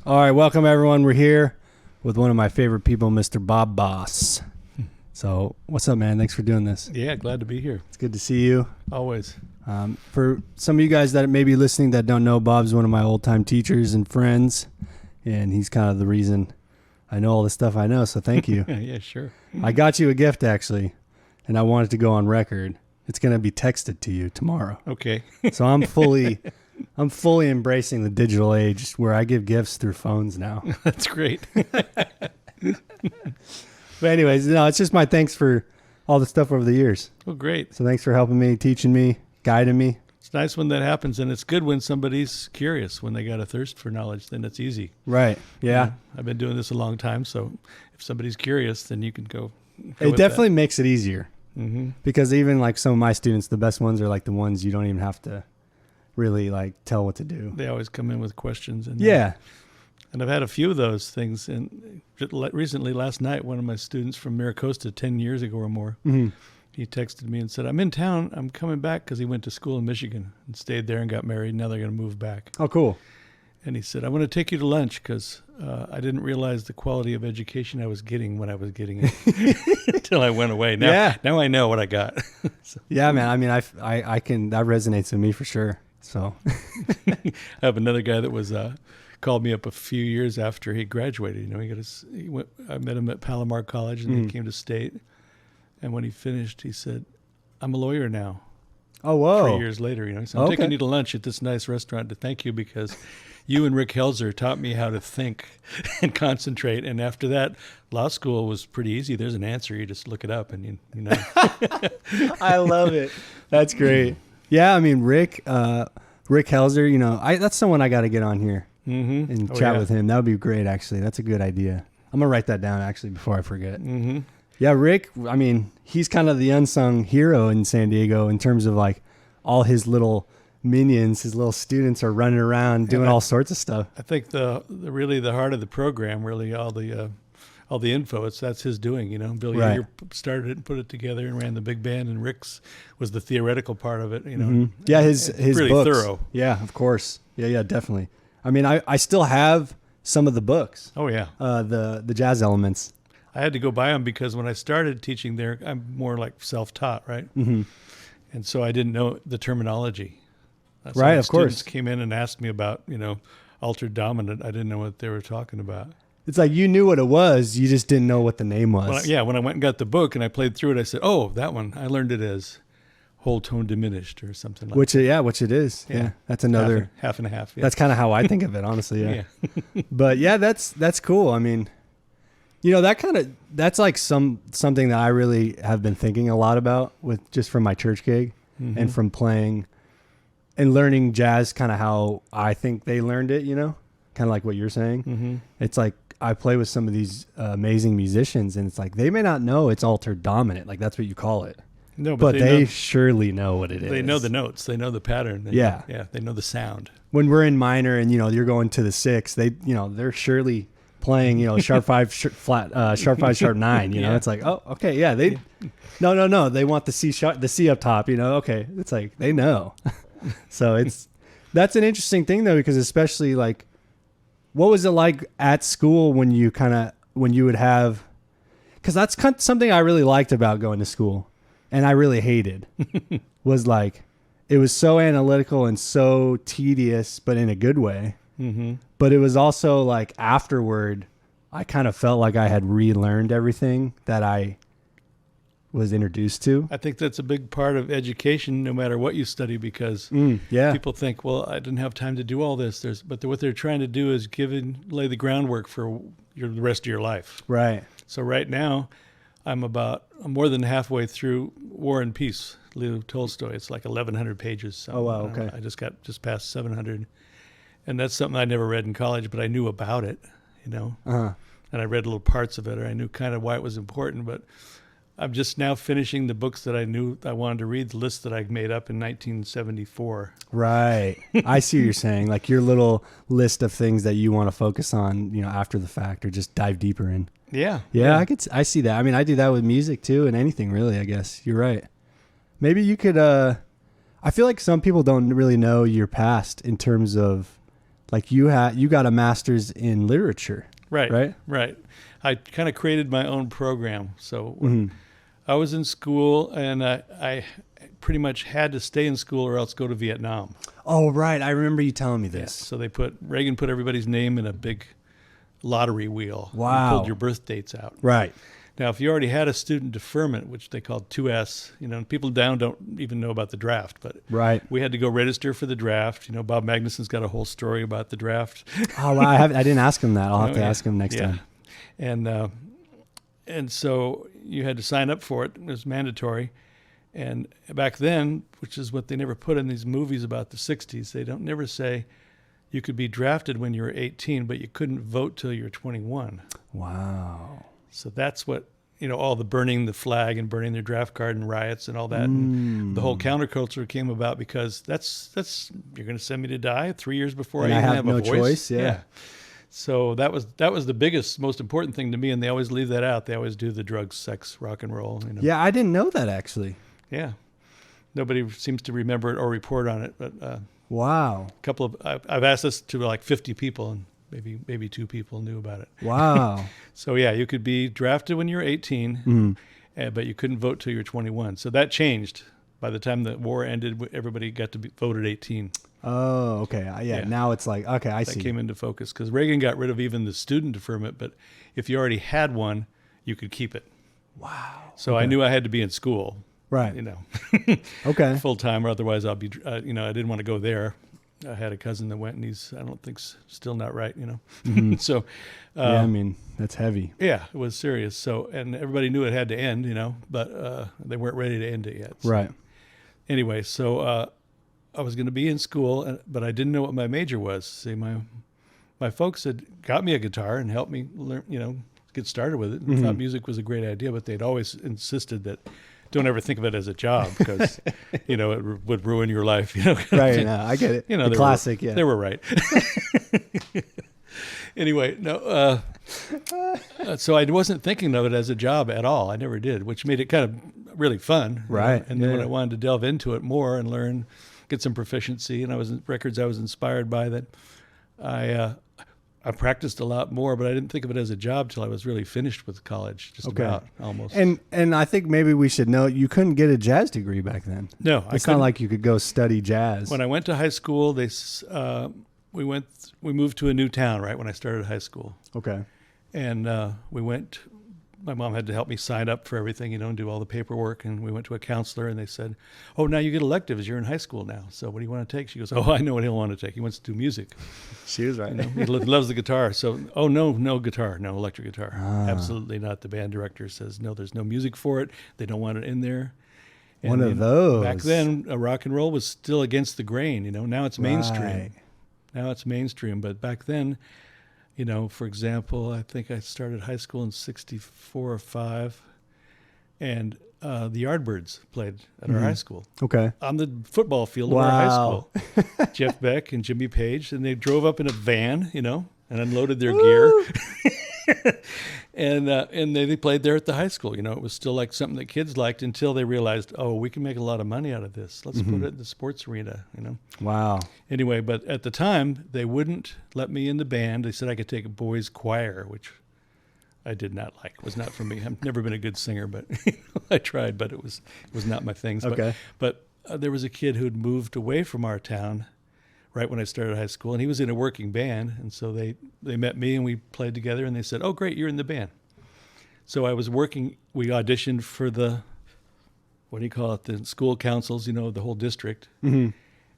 All right, welcome everyone. We're here with one of my favorite people, Mr. Bob Boss. So, what's up, man? Thanks for doing this. Yeah, glad to be here. It's good to see you. Always. For some of you guys that may be listening that don't know, Bob's one of my old-time teachers and friends, and he's kind of the reason I know all the stuff I know, so thank you. Yeah, sure. I got you a gift, actually, and I wanted to go on record. It's going to be texted to you tomorrow. Okay. So I'm fully embracing the digital age where I give gifts through phones now. That's great. But anyways, no, it's just my thanks for all the stuff over the years. Well, great. So thanks for helping me, teaching me, guiding me. It's nice when that happens, and it's good when somebody's curious, when they got a thirst for knowledge, then it's easy. Right. Yeah. I've been doing this a long time, so if somebody's curious, then you can go It definitely makes it easier Mm-hmm. because even like some of my students, the best ones are like the ones you don't even have to really like tell what to do. They always come in with questions. And Yeah. And I've had a few of those things. And recently, last night, one of my students from Miracosta 10 years ago or more, Mm-hmm. he texted me and said, I'm in town. I'm coming back because he went to school in Michigan and stayed there and got married. Now they're going to move back. Oh, cool. And he said, I want to take you to lunch because I didn't realize the quality of education I was getting when I was getting it until I went away. Now I know what I got. So. Yeah, man. I mean, I can, that resonates with me for sure. So I have another guy that was called me up a few years after he graduated. You know, I met him at Palomar College, and he came to State. And when he finished, he said, I'm a lawyer now. Oh, whoa. 3 years later, you know, so I'm taking you to lunch at this nice restaurant to thank you because you and Rick Helzer taught me how to think and concentrate. And after that, law school was pretty easy. There's an answer. You just look it up and you know. I love it. That's great. Yeah, I mean, Rick Helzer, you know, that's someone I got to get on here and chat with him. That would be great, actually. That's a good idea. I'm going to write that down, actually, before I forget. Mm-hmm. Yeah, Rick, I mean, he's kind of the unsung hero in San Diego in terms of like all his little minions, his little students are running around doing all sorts of stuff. I think the really the heart of the program, really all the info, that's his doing, you know. Bill Yeager started it and put it together and ran the big band, and Rick's was the theoretical part of it, you know. Mm-hmm. Yeah, his really books. thorough. Yeah, of course. Yeah, definitely. I mean, I still have some of the books. Oh, yeah. The jazz elements. I had to go buy them because when I started teaching there, I'm more like self-taught, right? Mm-hmm. And so I didn't know the terminology. So right, when of course. Students came in and asked me about, you know, altered dominant. I didn't know what they were talking about. It's like you knew what it was, you just didn't know what the name was. When I went and got the book and I played through it, I said, "Oh, that one. I learned it as whole tone diminished or something like that." Which it is. Yeah, that's another half and a half. Yeah. That's kind of how I think of it, honestly. Yeah. But yeah, that's cool. I mean, you know, that's like something that I really have been thinking a lot about with just from my church gig and from playing and learning jazz, kind of how I think they learned it, you know, kind of like what you're saying. Mm-hmm. It's like I play with some of these amazing musicians and it's like they may not know it's altered dominant, like that's what you call it. No, but they surely know what it is. They know the notes. They know the pattern. They know the sound. When we're in minor and, you know, you're going to the sixth, they're surely playing, you know, sharp 5, flat, sharp 5, sharp 9, you know, it's like, oh, okay. Yeah. No. They want the C up top, you know, okay. It's like, they know. So that's an interesting thing though, because especially like, what was it like at school when you would have, cause that's something I really liked about going to school and I really hated was like, it was so analytical and so tedious, but in a good way. Mm-hmm. But it was also like afterward, I kind of felt like I had relearned everything that I was introduced to. I think that's a big part of education, no matter what you study, because people think, well, I didn't have time to do all this. But what they're trying to do is lay the groundwork for the rest of your life. Right. So right now, I'm more than halfway through War and Peace, Leo Tolstoy. It's like 1,100 pages. So, oh, wow, okay. I just passed 700. And that's something I never read in college, but I knew about it, you know. Uh-huh. And I read little parts of it, or I knew kind of why it was important. But I'm just now finishing the books that I knew I wanted to read, the list that I made up in 1974. Right. I see what you're saying. Like your little list of things that you want to focus on, you know, after the fact or just dive deeper in. Yeah. Yeah, I see that. I mean, I do that with music too and anything really, I guess. You're right. Maybe you could, I feel like some people don't really know your past in terms of like you got a master's in literature, Right. right? Right. I kind of created my own program. So Mm-hmm. I was in school, and I pretty much had to stay in school or else go to Vietnam. Oh, right. I remember you telling me this. So Reagan put everybody's name in a big lottery wheel. Wow. And pulled your birth dates out. Right. Now, if you already had a student deferment, which they called 2S, and people down don't even know about the draft, but Right. we had to go register for the draft. Bob Magnuson's got a whole story about the draft. Oh, wow. I didn't ask him that. I'll have to yeah. ask him next time. And so you had to sign up for it. It was mandatory. And back then, which is what they never put in these movies about the 60s, they don't never say you could be drafted when you were 18, but you couldn't vote till you were 21. Wow. So that's what, all the burning the flag and burning their draft card and riots and all that. And the whole counterculture came about because that's you're going to send me to die 3 years before And I I even have have no a voice. choice, yeah. So that was the biggest, most important thing to me, and they always leave that out. They always do the drugs, sex, rock and roll. Yeah, I didn't know that actually. Yeah. Nobody seems to remember it or report on it, but Wow. I've asked this to like 50 people, and maybe 2 people knew about it. Wow. So yeah, you could be drafted when you were 18, but you couldn't vote till you were 21. So that changed. By the time the war ended, everybody got to be voted 18. Oh, okay. Yeah. Now it's like, okay, I That see. came into focus because Reagan got rid of even the student deferment, but if you already had one, you could keep it. Wow. So I knew I had to be in school, Right. Okay. full time, or otherwise I'll be, I didn't want to go there. I had a cousin that went, and he's, I don't think, still not right, So, Yeah, I mean, that's heavy. yeah, it was serious. So, and everybody knew it had to end, but they weren't ready to end it yet. So, Right. Anyway, so I was going to be in school, but I didn't know what my major was. See, my folks had got me a guitar and helped me learn, get started with it. And thought music was a great idea, but they'd always insisted that don't ever think of it as a job because, it would ruin your life. Right. No, I get it. The classic. They were right. Anyway, no. So I wasn't thinking of it as a job at all. I never did, which made it kind of really fun. Right. And then when I wanted to delve into it more and learn, get some proficiency, and I was inspired by that, I practiced a lot more, but I didn't think of it as a job till I was really finished with college, just about almost. And I think maybe we should know you couldn't get a jazz degree back then. No, It's not like you could go study jazz. when I went to high school, we moved to a new town right when I started high school. Okay. And my mom had to help me sign up for everything, and do all the paperwork. And we went to a counselor, and they said, "Oh, now you get electives. You're in high school now. So what do you want to take?" She goes, "Oh, I know what he'll want to take. He wants to do music. She was right. He loves the guitar. So, oh, no guitar, no electric guitar. Absolutely not." The band director says, "No, there's no music for it. They don't want it in there." And One of those. Back then, rock and roll was still against the grain. Now it's mainstream. Right. Now it's mainstream. But back then, for example, I think I started high school in 64 or 5, and the Yardbirds played at our high school Okay. on the football field of our high school. Jeff Beck and Jimmy Page, and they drove up in a van, and unloaded their gear. And they played there at the high school. It was still like something that kids liked until they realized, oh, we can make a lot of money out of this. Let's put it in the sports arena, Wow. Anyway, but at the time, they wouldn't let me in the band. They said I could take a boys' choir, which I did not like. It was not for me. I've never been a good singer, but I tried, but it was not my thing. Okay. But there was a kid who had moved away from our town right when I started high school, and he was in a working band. And so they met me, and we played together, and they said, "Oh, great, you're in the band." So I was working. We auditioned for the, what do you call it, the school councils, the whole district. Mm-hmm.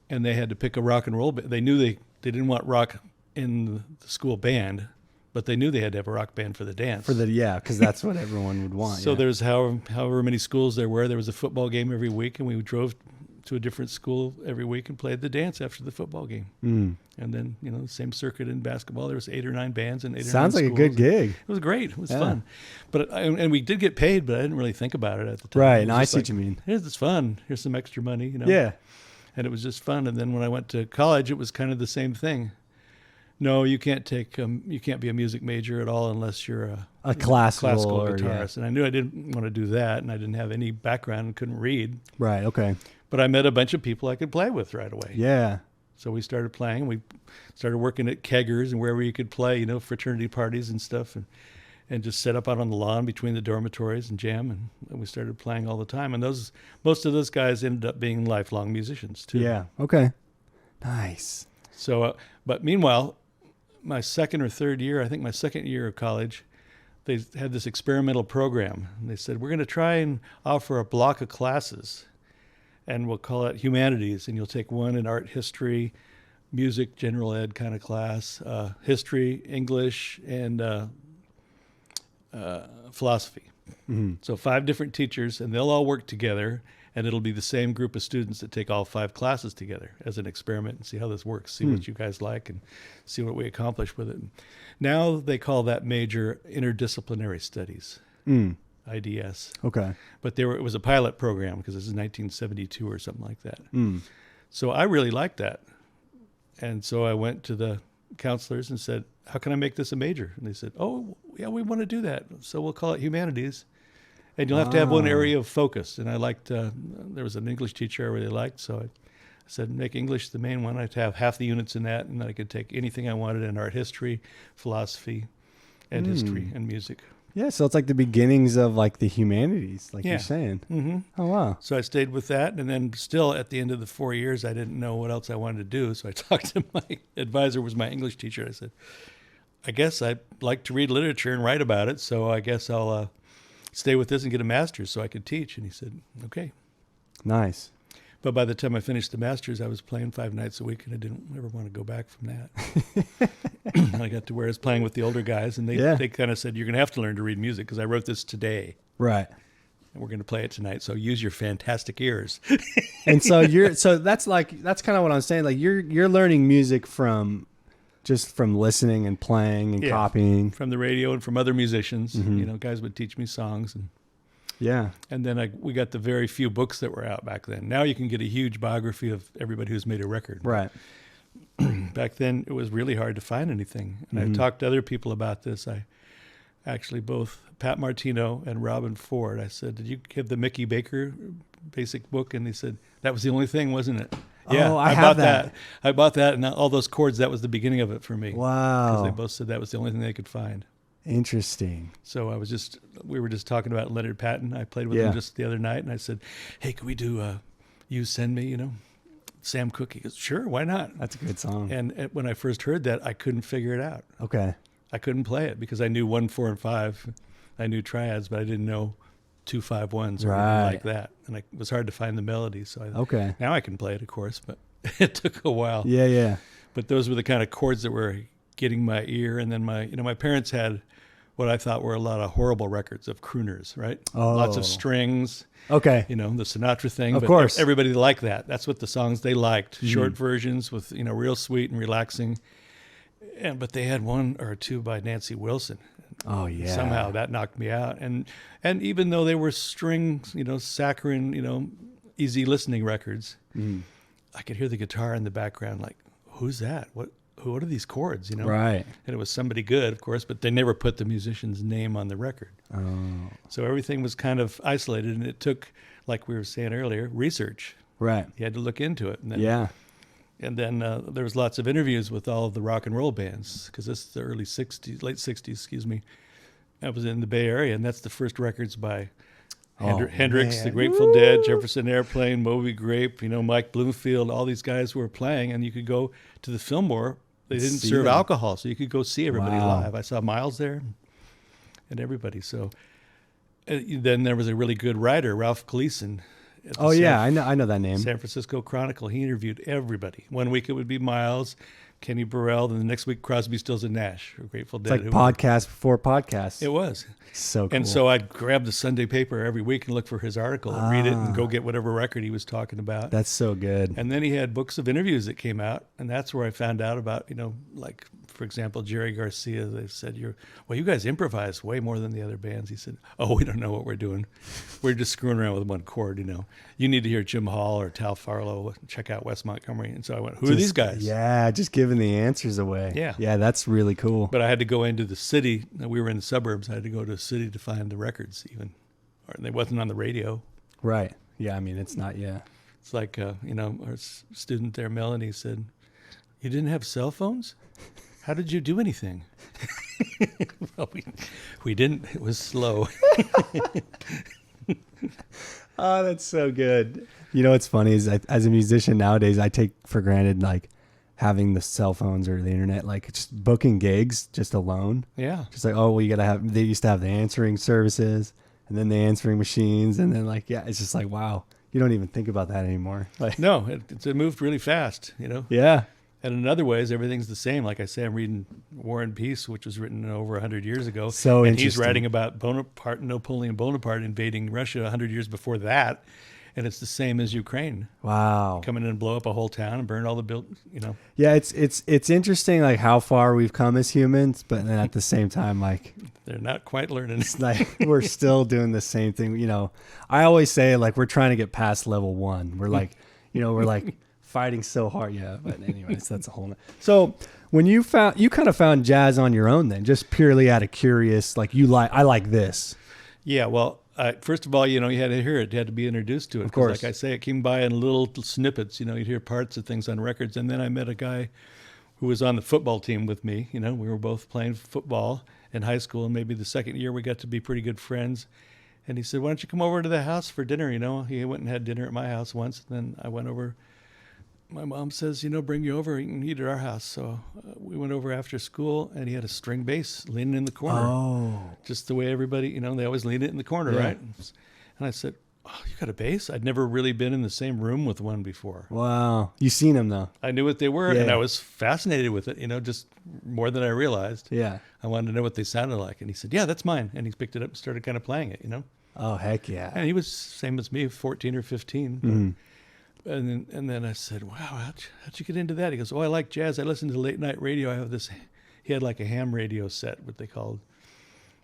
And they had to pick a rock and roll band. They knew they didn't want rock in the school band, but they knew they had to have a rock band for the dance. Because that's what everyone would want. So yeah. there's however many schools there were. There was a football game every week, and we drove to a different school every week and played the dance after the football game. Mm. And then, the same circuit in basketball. There was 8 or 9 bands and 8 Sounds or 9 like a good schools. gig. It was great. It was Yeah. fun. But and we did get paid, but I didn't really think about it at the time. Right. It was Now I just see what you mean. Here's this fun. Here's some extra money, Yeah. And it was just fun. And then when I went to college, it was kind of the same thing. No, you can't be a music major at all unless you're A classical or, guitarist. And I knew I didn't want to do that, and I didn't have any background and couldn't read. Right. Okay. But I met a bunch of people I could play with right away. Yeah. So we started playing. We started working at keggers and wherever you could play, you know, fraternity parties and stuff, and just set up out on the lawn between the dormitories and jam, and we started playing all the time. And most of those guys ended up being lifelong musicians too. Yeah. Okay. Nice. So, but meanwhile, my second or third year, I think my second year of college, they had this experimental program. And they said, we're going to try and offer a block of classes, and we'll call it humanities. And you'll take one in art history, music, general ed kind of class, history, English, and philosophy. Mm-hmm. So 5 different teachers, and they'll all work together, and it'll be the same group of students that take all 5 classes together as an experiment and see how this works, see what you guys like, and see what we accomplish with it. Now they call that major interdisciplinary studies, IDS. Okay. But it was a pilot program because this is 1972 or something like that. Mm. So I really liked that. And so I went to the counselors and said, how can I make this a major? And they said, oh, yeah, we want to do that. So we'll call it humanities. And you'll have to have one area of focus. And I liked, there was an English teacher I really liked. So I said, make English the main one. I'd have half the units in that. And then I could take anything I wanted in art history, philosophy, and history and music. Yeah. So it's like the beginnings of like the humanities, like Yeah. you're saying. Mm-hmm. Oh, wow. So I stayed with that. And then still at the end of the 4 years, I didn't know what else I wanted to do. So I talked to my advisor, was my English teacher. I said, I guess I like to read literature and write about it. So I guess I'll stay with this and get a master's so I could teach. And he said, okay. Nice. But by the time I finished the master's, I was playing 5 nights a week, and I didn't ever want to go back from that. I got to where I was playing with the older guys, and they kind of said, you're going to have to learn to read music because I wrote this today. Right. And we're going to play it tonight. So use your fantastic ears. And so that's kind of what I'm saying. Like you're learning music from listening and playing and copying from the radio and from other musicians. You know, guys would teach me songs, and then we got the very few books that were out back then. Now you can get a huge biography of everybody who's made a record. Right. Back then it was really hard to find anything. And I talked to other people about this. I actually, both Pat Martino and Robin Ford, I said, did you give the Mickey Baker basic book? And they said, that was the only thing, wasn't it? Yeah, I have that. I bought that, and all those chords, that was the beginning of it for me. Wow. Because they both said that was the only thing they could find. Interesting. So we were just talking about Leonard Patton. I played with him just the other night, and I said, hey, can we do You Send Me, Sam Cooke? He goes, sure, why not? That's a good song. And when I first heard that, I couldn't figure it out. Okay. I couldn't play it because I knew 1, 4, and 5. I knew triads, but I didn't know 2, 5, 1s or anything like that. And it was hard to find the melody. So now I can play it, of course, but it took a while. Yeah, yeah. But those were the kind of chords that were getting my ear. And then my parents had what I thought were a lot of horrible records of crooners, right? Oh. Lots of strings. Okay. The Sinatra thing. Of but course. Everybody liked that. That's what the songs they liked. Short versions with, real sweet and relaxing. But they had 1 or 2 by Nancy Wilson. Oh, yeah. Somehow that knocked me out. And even though they were string, saccharine, easy listening records, I could hear the guitar in the background like, who's that? What are these chords, Right. And it was somebody good, of course, but they never put the musician's name on the record. Oh. So everything was kind of isolated, and it took, like we were saying earlier, research. Right. You had to look into it. And then, Yeah. And then there was lots of interviews with all of the rock and roll bands, because this is the late 60s, excuse me. I was in the Bay Area, and that's the first records by Hendrix, man. the Grateful Dead, Jefferson Airplane, Moby Grape, Mike Bloomfield, all these guys who were playing, and you could go to the Fillmore. They didn't See serve them. alcohol, so you could go see everybody Wow. live. I saw Miles there and everybody. So then there was a really good writer, Ralph Gleason. At the Oh, yeah. I know that name. San Francisco Chronicle. He interviewed everybody. 1 week it would be Miles, Kenny Burrell, then the next week Crosby, Stills, and Nash, or Grateful It's Dead. like podcast before podcast. It was. So cool. And so I'd grab the Sunday paper every week and look for his article and read it and go get whatever record he was talking about. That's so good. And then he had books of interviews that came out, and that's where I found out about, like, for example, Jerry Garcia. They said, you guys improvise way more than the other bands. He said, oh, we don't know what we're doing. We're just screwing around with 1 chord, You need to hear Jim Hall or Tal Farlow, check out Wes Montgomery. And so I went, who are these guys? Yeah, just giving the answers away. Yeah. Yeah, that's really cool. But I had to go into the city. We were in the suburbs. I had to go to a city to find the records even. Or they wasn't on the radio. Right. Yeah, I mean, it's not, It's like, our student there, Melanie, said, You didn't have cell phones? How did you do anything? Well, we didn't. It was slow. Oh, that's so good. You know what's funny is as a musician nowadays, I take for granted like having the cell phones or the internet, like just booking gigs just alone. Yeah. Just like, oh, well, you gotta have. They used to have the answering services and then the answering machines, and then like, yeah, it's just like, wow, you don't even think about that anymore. Like, No, it moved really fast, you know. yeah, And in other ways, everything's the same. Like I say, I'm reading War and Peace, which was written over 100 years ago. So and he's interesting. writing about Napoleon Bonaparte invading Russia 100 years before that. And it's the same as Ukraine. wow. Come in and blow up a whole town and burn all the you know. Yeah, it's interesting like how far we've come as humans, but then at the same time, like They're not quite learning. it's like we're still doing the same thing. You know, I always say like we're trying to get past level 1. We're like, you know, we're like fighting so hard. Yeah, but anyways, that's a whole. So when you kind of found jazz on your own, then just purely out of curious, like I like this. Yeah, well, first of all, you know, you had to hear it. You had to be introduced to it. Of course. 'Cause like I say, it came by in little snippets. You know, you'd hear parts of things on records. And then I met a guy who was on the football team with me. You know, we were both playing football in high school. And maybe the second year we got to be pretty good friends. And he said, why don't you come over to the house for dinner? You know, he went and had dinner at my house once. Then I went over. My mom says, you know, bring you over. You can eat at our house. So we went over after school, and he had a string bass leaning in the corner. Oh, Just the way everybody, you know, they always lean it in the corner, Yeah. right? And I said, oh, you got a bass? I'd never really been in the same room with one before. wow. You seen him though? I knew what they were, and Yeah. I was fascinated with it, you know, just more than I realized. Yeah. I wanted to know what they sounded like. And he said, yeah, that's mine. And he picked it up and started kind of playing it, you know. Oh, heck yeah. And he was same as me, 14 or 15. Mhm. And then I said, wow, how'd you get into that? He goes, oh, I like jazz. I listen to late night radio. I have this. He had like a ham radio set, what they called,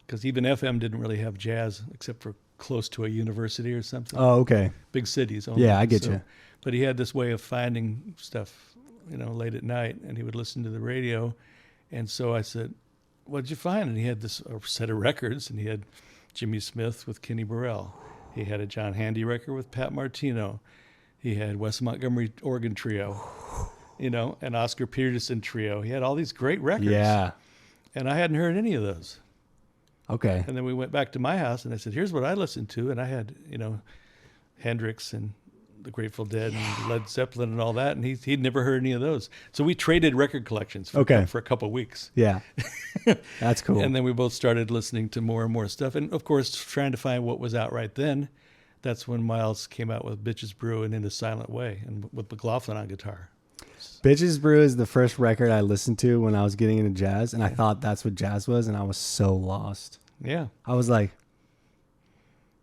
because even FM didn't really have jazz except for close to a university or something. Oh, okay. Big cities only. Yeah, I get you. But he had this way of finding stuff, you know, late at night, and he would listen to the radio. And so I said, what did you find? And he had this set of records, and he had Jimmy Smith with Kenny Burrell. He had a John Handy record with Pat Martino. He had Wes Montgomery organ trio, you know, and Oscar Peterson trio. He had all these great records. Yeah. And I hadn't heard any of those. Okay. And then we went back to my house, and I said, here's what I listened to. And I had, you know, Hendrix and the Grateful Dead and Led Zeppelin and all that. And he'd never heard any of those. So we traded record collections for a couple of weeks. Yeah. That's cool. And then we both started listening to more and more stuff. And, of course, trying to find what was out right then. That's when Miles came out with Bitches Brew and In a Silent Way, and with McLaughlin on guitar. Bitches Brew is the first record I listened to when I was getting into jazz, and I thought that's what jazz was, and I was so lost. Yeah. I was like,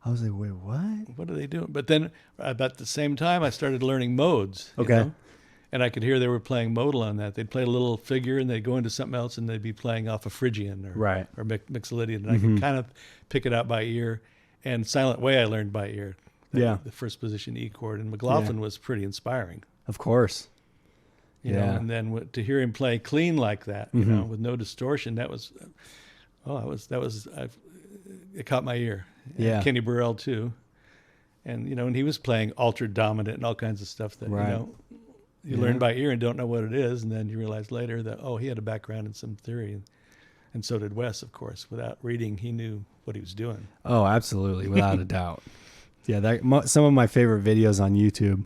wait, what? What are they doing? But then about the same time, I started learning modes. you Okay. know? And I could hear they were playing modal on that. They'd play a little figure, and they'd go into something else, and they'd be playing off a Phrygian Right. or Mixolydian. And I could kind of pick it out by ear. And Silent Way I learned by ear. Yeah. The first position E chord. And McLaughlin was pretty inspiring. Of course. You know, Yeah. and then to hear him play clean like that, you know, with no distortion, it caught my ear. And Yeah. Kenny Burrell too. And, you know, and he was playing ultra dominant and all kinds of stuff that, Right. you know, you learn by ear and don't know what it is. And then you realize later that, oh, he had a background in some theory. And so did Wes, of course. Without reading, he knew what he was doing. Oh, absolutely, without a doubt. Yeah, some of my favorite videos on YouTube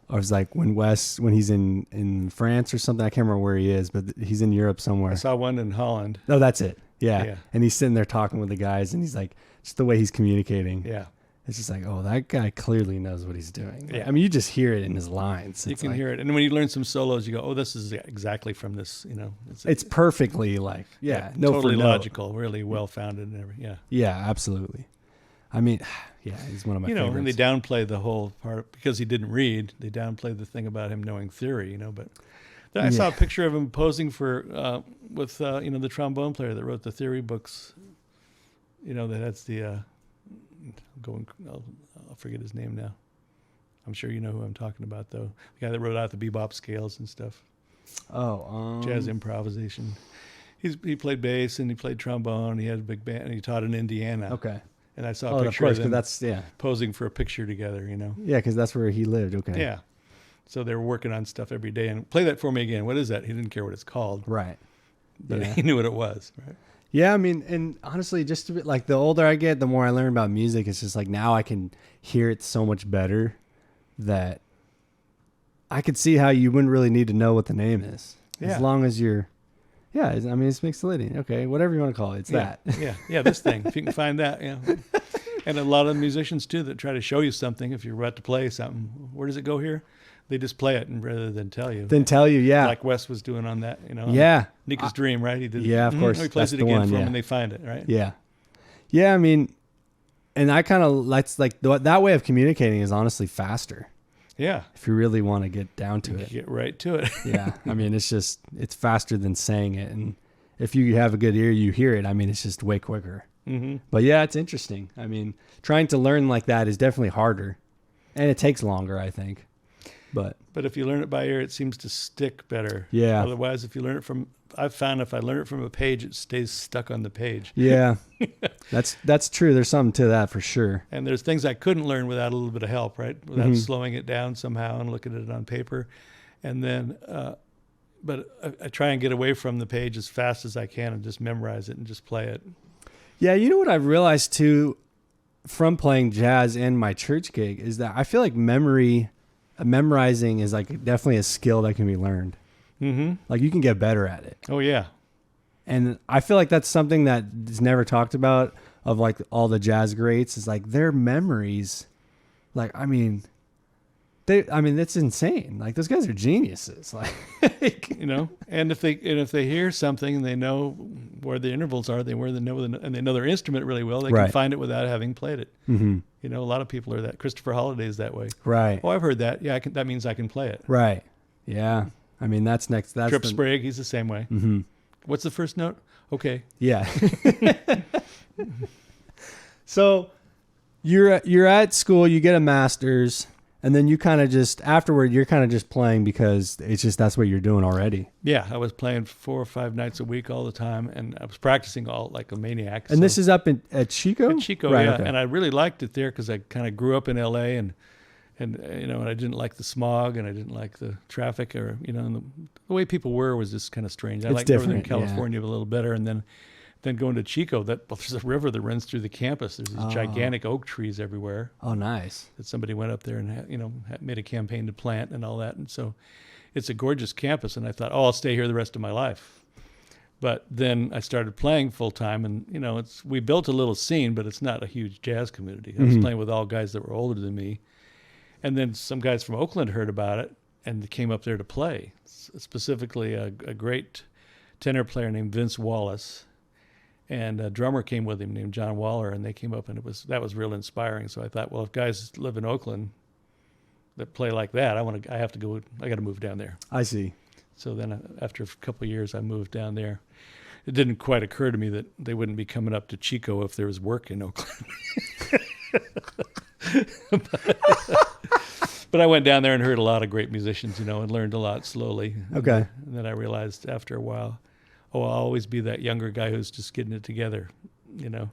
are like when he's in France or something. I can't remember where he is, but he's in Europe somewhere. I saw one in Holland. Oh, that's it. Yeah. Yeah. And he's sitting there talking with the guys, and he's like, just the way he's communicating. Yeah. It's just like, oh, that guy clearly knows what he's doing. Yeah. I mean, you just hear it in his lines. You It's can like, hear it. And when you learn some solos, you go, oh, this is exactly from this, you know. It's perfectly like, yeah, no totally for no. logical, really well-founded and everything. Yeah. Yeah, absolutely. I mean, yeah, he's one of my You know, and they favorites. downplay the whole part because he didn't read. They downplay the thing about him knowing theory, you know. But I saw a picture of him posing for with you know, the trombone player that wrote the theory books. You know, that's the I'll forget his name now. I'm sure you know who I'm talking about, though. The guy that wrote out the bebop scales and stuff, jazz improvisation. He played bass and he played trombone. He had a big band and he taught in Indiana. Okay. And I saw Oh, a of picture course, of because them that's posing for a picture together, you know. yeah, because that's where he lived. Okay. Yeah. So they were working on stuff every day and play that for me again. What is that? He didn't care what it's called, Right. but Yeah. he knew what it was. Right. Yeah, I mean, and honestly, just a bit like the older I get, the more I learn about music. It's just like now I can hear it so much better that I could see how you wouldn't really need to know what the name is. Yeah. As long as you're, I mean, it's mixolydian. Okay, whatever you want to call it, it's that. Yeah, this thing. If you can find that, yeah. And a lot of musicians too that try to show you something. If you're about to play something, where does it go here? They just play it and rather than tell you. Then tell you, yeah. Like Wes was doing on that, Yeah. Nika's Dream, right? He did. Yeah, of course. He plays That's it the again one, for them yeah. and they find it, right? Yeah. Yeah, I mean, and I kind of, that's like, that way of communicating is honestly faster Yeah. if you really want to get down to You it. get right to it. Yeah. I mean, it's faster than saying it. And if you have a good ear, you hear it. I mean, it's just way quicker. Mm-hmm. But yeah, it's interesting. I mean, trying to learn like that is definitely harder and it takes longer, I think. But if you learn it by ear, it seems to stick better. Yeah. Otherwise, if you learn it from, I've found if I learn it from a page, it stays stuck on the page. yeah, that's true. There's something to that for sure. And there's things I couldn't learn without a little bit of help, right? Without Mhm. slowing it down somehow and looking at it on paper. And then, but I try and get away from the page as fast as I can and just memorize it and just play it. Yeah, you know what I've realized too from playing jazz and my church gig is that I feel like memorizing is like definitely a skill that can be learned. Mm-hmm. Like you can get better at it. Oh, yeah. And I feel like that's something that is never talked about of like all the jazz greats is like their memories. Like, I mean, it's insane. Like those guys are geniuses. Like, And if they hear something and they know where the intervals are, and they know their instrument really well, they Right. can find it without having played it. mm-hmm. A lot of people are that. Christopher Holiday is that way. Right. Oh, I've heard that. Yeah, that means I can play it. Right. Yeah. I mean, that's next. That's Trip Sprague, he's the same way. Mm-hmm. What's the first note? Okay. Yeah. So you're at school, you get a master's, and then you kind of just afterward you're kind of just playing because it's just that's what you're doing already. Yeah, I was playing 4 or 5 nights a week all the time, and I was practicing all like a maniac. And this is up at Chico? At Chico, Right, yeah. okay. And I really liked it there because I kind of grew up in L.A. and I didn't like the smog and I didn't like the traffic and the way people were just kind of strange. I It's liked Northern different, yeah. California a little better, and then going to Chico, there's a river that runs through the campus. There's these gigantic oak trees everywhere Oh, nice. that somebody went up there and made a campaign to plant and all that. And so it's a gorgeous campus. And I thought, I'll stay here the rest of my life. But then I started playing full time, and we built a little scene, but it's not a huge jazz community. I was Mhm. playing with all guys that were older than me, and then some guys from Oakland heard about it and came up there to play. Specifically, a great tenor player named Vince Wallace. And a drummer came with him named John Waller, and they came up, and that was real inspiring. So I thought, well, if guys live in Oakland that play like that, I got to move down there. I see. So then after a couple of years, I moved down there. It didn't quite occur to me that they wouldn't be coming up to Chico if there was work in Oakland. But I went down there and heard a lot of great musicians, and learned a lot slowly. Okay. And then I realized after a while, I'll always be that younger guy who's just getting it together. I'm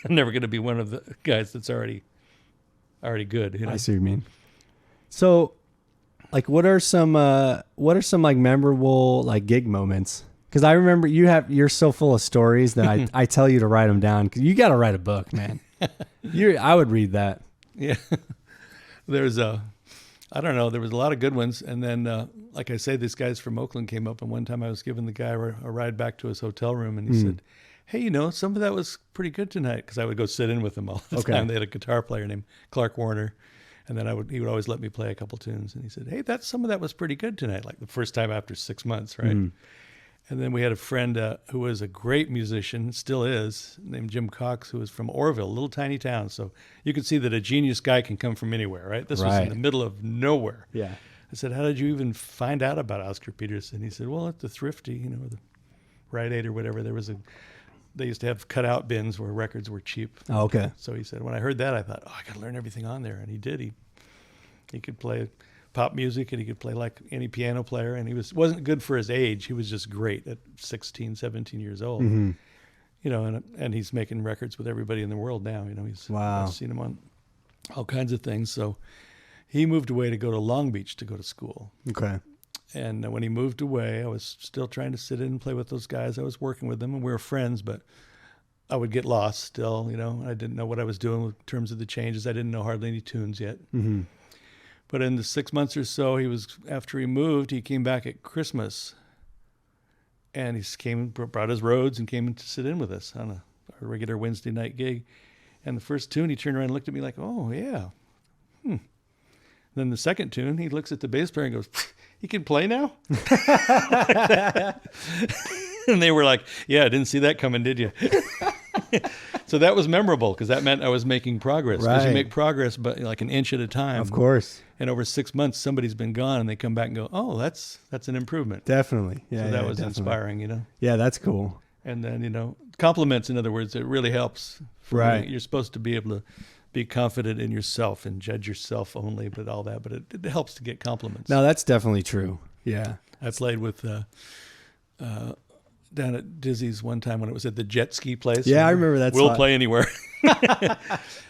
never going to be one of the guys that's already good. I see what you mean. So, like, what are some like memorable like gig moments? Because I remember you're so full of stories that I tell you to write them down. Because you got to write a book, man. I would read that. Yeah. There was a lot of good ones. And then, like I say, these guys from Oakland came up, and one time I was giving the guy a ride back to his hotel room, and he said, hey, some of that was pretty good tonight, because I would go sit in with them all the time. They had a guitar player named Clark Warner, and then he would always let me play a couple tunes, and he said, hey, some of that was pretty good tonight, like the first time after 6 months, right? And then we had a friend who was a great musician, still is, named Jim Cox, who was from Orville, a little tiny town. So you could see that a genius guy can come from anywhere, right? This was in the middle of nowhere. Yeah. I said, how did you even find out about Oscar Peterson? He said, well, at the Thrifty, the Rite Aid or whatever, they used to have cutout bins where records were cheap. Oh, okay. So he said, when I heard that, I thought, I got to learn everything on there. And he did. He could play pop music, and he could play like any piano player, and he wasn't good for his age. He was just great at 16, 17 years old. Mm-hmm. And he's making records with everybody in the world now. Wow. I've seen him on all kinds of things. So he moved away to go to Long Beach to go to school. Okay. And when he moved away, I was still trying to sit in and play with those guys. I was working with them, and we were friends, but I would get lost still, you know. I didn't know what I was doing in terms of the changes. I didn't know hardly any tunes yet. Mm-hmm. But in the 6 months or so, after he moved, he came back at Christmas, and brought his Rhodes and came in to sit in with us on a regular Wednesday night gig. And the first tune, he turned around and looked at me like, "Oh, yeah. Then the second tune, he looks at the bass player and goes, "He can play now?" And they were like, "Yeah, I didn't see that coming, did you?" So that was memorable because that meant I was making progress. Because you Right. make progress, but like an inch at a time. Of course. And over 6 months, somebody's been gone, and they come back and go, "Oh, that's an improvement." Definitely. Yeah. So that yeah, was definitely. inspiring, you know. Yeah, that's cool. And then, you know, compliments, in other words, it really helps. Right. You're supposed to be able to be confident in yourself and judge yourself only, but all that. But it helps to get compliments. No, that's definitely true. Yeah. I played with down at Dizzy's one time when it was at the jet ski place. Yeah, I remember that We'll spot. play anywhere.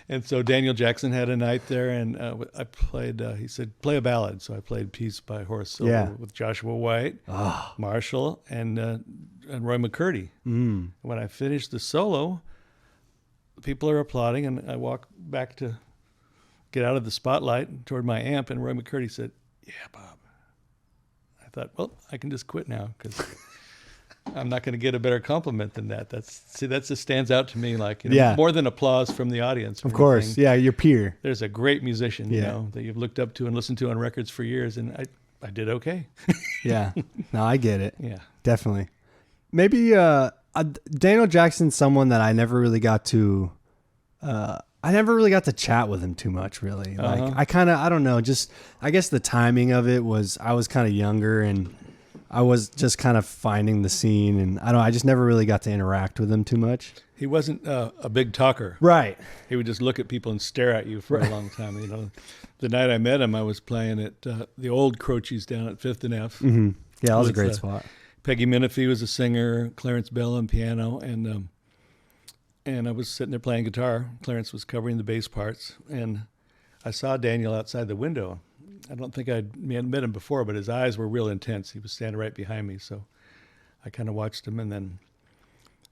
And so Daniel Jackson had a night there, and I played, he said, "Play a ballad." So I played Peace by Horace Silver Yeah. with Joshua White, Marshall, and Roy McCurdy. When I finished the solo, people are applauding, and I walk back to get out of the spotlight toward my amp, and Roy McCurdy said, "Yeah, Bob." I thought, well, I can just quit now because I'm not going to get a better compliment than that. That just stands out to me, like, you know, Yeah. more than applause from the audience. or Of course. anything. Yeah, your peer. There's a great musician, you Yeah. know, that you've looked up to and listened to on records for years, and I did okay. Yeah. No, I get it. Yeah. Definitely. Maybe Daniel Jackson's someone that I never really got to chat with him too much, really. Like I don't know, just I guess the timing of it was I was kind of younger and I was just kind of finding the scene, and I just never really got to interact with him too much. He wasn't a big talker. Right. He would just look at people and stare at you for a long time. You know, the night I met him, I was playing at the old Croce's down at 5th and F. Mm-hmm. Yeah, that was a With, great spot. Peggy Menifee was a singer, Clarence Bell on piano, and I was sitting there playing guitar. Clarence was covering the bass parts, and I saw Daniel outside the window. I don't think I'd met him before, but his eyes were real intense. He was standing right behind me, so I kind of watched him, and then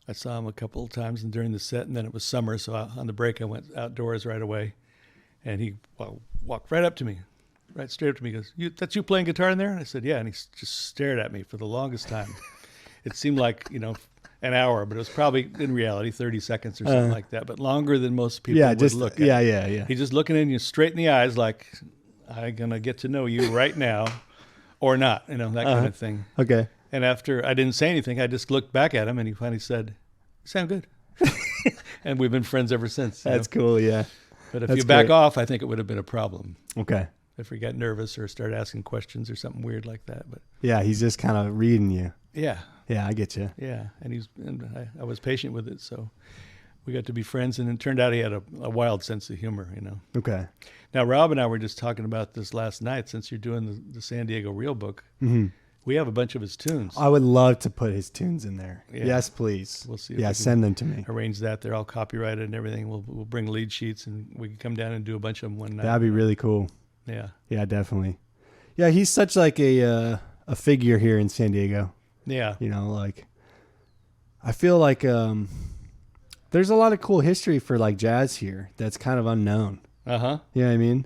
I saw him a couple of times during the set, and then it was summer, so on the break I went outdoors right away, and he walked right up to me, right straight up to me. He goes, "That's you playing guitar in there?" And I said, "Yeah," and he just stared at me for the longest time. It seemed like, you know, an hour, but it was probably in reality 30 seconds or something like that, but longer than most people would look at. Yeah. He's just looking in you straight in the eyes like, "I'm going to get to know you right now or not," you know, that kind of thing. Okay. And after I didn't say anything, I just looked back at him, and he finally said, "You sound good." And we've been friends ever since. That's cool, yeah. But if that's you back great. off, I think it would have been a problem Okay. if we got nervous or started asking questions or something weird like that. But Yeah, he's just kind of reading you. yeah, Yeah, I get you. yeah. And I was patient with it, so we got to be friends. And it turned out he had a wild sense of humor, you know. Okay. Now, Rob and I were just talking about this last night. Since you're doing the San Diego Real Book, we have a bunch of his tunes. I would love to put his tunes in there. Yeah. Yes, please. We'll see if Yeah, we can send them to me. arrange that. They're all copyrighted and everything. We'll bring lead sheets, and we can come down and do a bunch of them one night. That'd be really cool. Yeah, Yeah, definitely. Yeah, he's such like a figure here in San Diego. yeah. You know, like I feel like there's a lot of cool history for like jazz here that's kind of unknown. Uh huh. You know what I mean?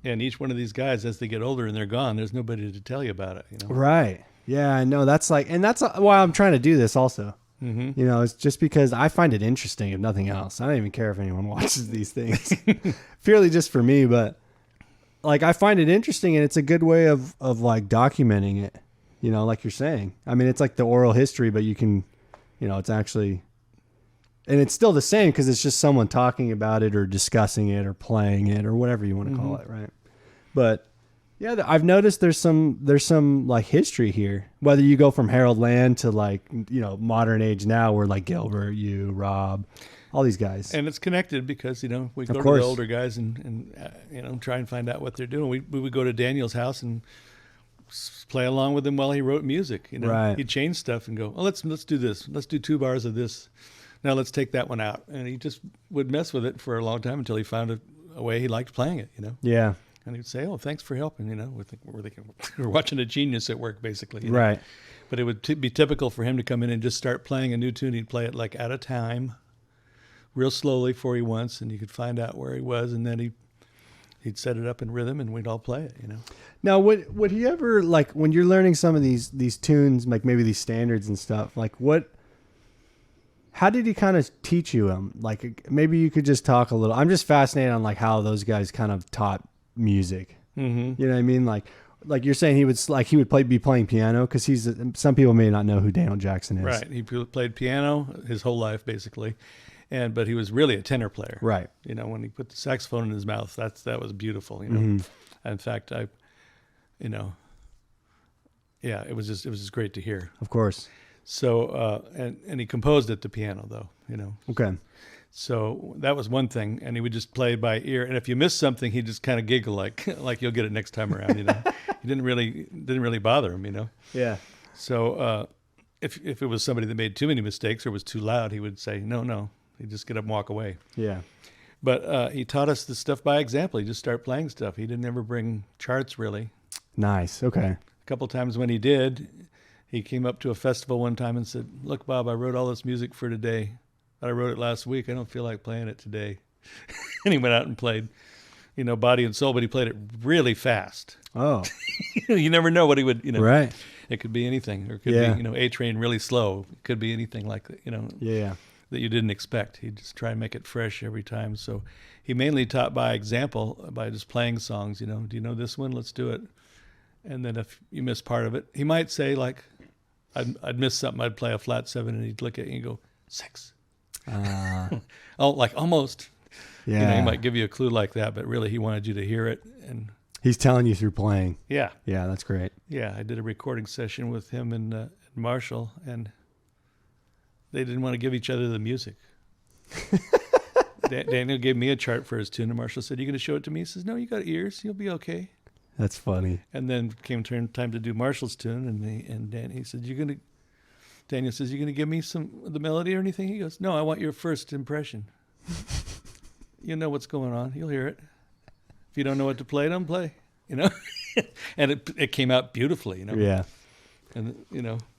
And each one of these guys, as they get older and they're gone, there's nobody to tell you about it. You know. Right. Yeah, I know. That's like, and that's why I'm trying to do this also. Mm-hmm. You know, it's just because I find it interesting, if nothing else. I don't even care if anyone watches these things, purely just for me. But like, I find it interesting, and it's a good way of like documenting it. You know, like you're saying. I mean, it's like the oral history, but you can, you know, it's actually, and it's still the same because it's just someone talking about it or discussing it or playing it or whatever you want to call it, right? But yeah, I've noticed there's some like history here. Whether you go from Harold Land to like, you know, modern age now, where like Gilbert, you, Rob, all these guys. And it's connected because, you know, we go to course. the older guys and you know, try and find out what they're doing. We would go to Daniel's house and play along with him while he wrote music. You know, Right. He'd change stuff and go, "Oh, let's do this. Let's do 2 bars of this. Now let's take that one out." And he just would mess with it for a long time until he found a way he liked playing it. You know, Yeah. And he'd say, "Oh, thanks for helping." We're watching a genius at work, basically. Right. But it would be typical for him to come in and just start playing a new tune. He'd play it like at a time, real slowly for you once, and you could find out where he was, and then he'd set it up in rhythm, and we'd all play it. Now, would he ever, like, when you're learning some of these tunes, like maybe these standards and stuff, like how did he kind of teach you them? Like, maybe you could just talk a little. I'm just fascinated on like how those guys kind of taught music. Mm-hmm. You know what I mean? Like you're saying, he would be playing piano, because some people may not know who Daniel Jackson is. Right. He played piano his whole life, basically. But he was really a tenor player. Right. When he put the saxophone in his mouth, that was beautiful. Mm-hmm. In fact, it was just great to hear. Of course. So, and he composed at the piano, though. Okay. So that was one thing, and he would just play by ear. And if you missed something, he'd just kind of giggle like you'll get it next time around. He didn't really bother him. Yeah. So if it was somebody that made too many mistakes or was too loud, he would say no. He'd just get up and walk away. Yeah. But he taught us the stuff by example. He just started playing stuff. He didn't ever bring charts, really. Nice. Okay. A couple times when he did, he came up to a festival one time and said, "Look, Bob, I wrote all this music for today. I wrote it last week. I don't feel like playing it today." And he went out and played, Body and Soul, but he played it really fast. Oh. You never know what he would, Right. It could be anything, or it could be, A Train really slow. It could be anything like that, Yeah. that you didn't expect. He'd just try and make it fresh every time. So he mainly taught by example, by just playing songs. Do you know this one? Let's do it. And then if you miss part of it, he might say, like, I'd miss something. I'd play a flat 7, and he'd look at you and go, 6. Oh, like almost. Yeah. He might give you a clue like that, but really he wanted you to hear it. And he's telling you through playing. yeah. Yeah, that's great. Yeah, I did a recording session with him and Marshall, and they didn't want to give each other the music. Daniel gave me a chart for his tune, and Marshall said, "You going to show it to me?" He says, "No, you got ears. You'll be okay." That's funny. And then came time to do Marshall's tune, and he said, Daniel says, "You going to give me the melody or anything?" He goes, "No, I want your first impression. You know what's going on. You'll hear it. If you don't know what to play, don't play." And it came out beautifully. Yeah. And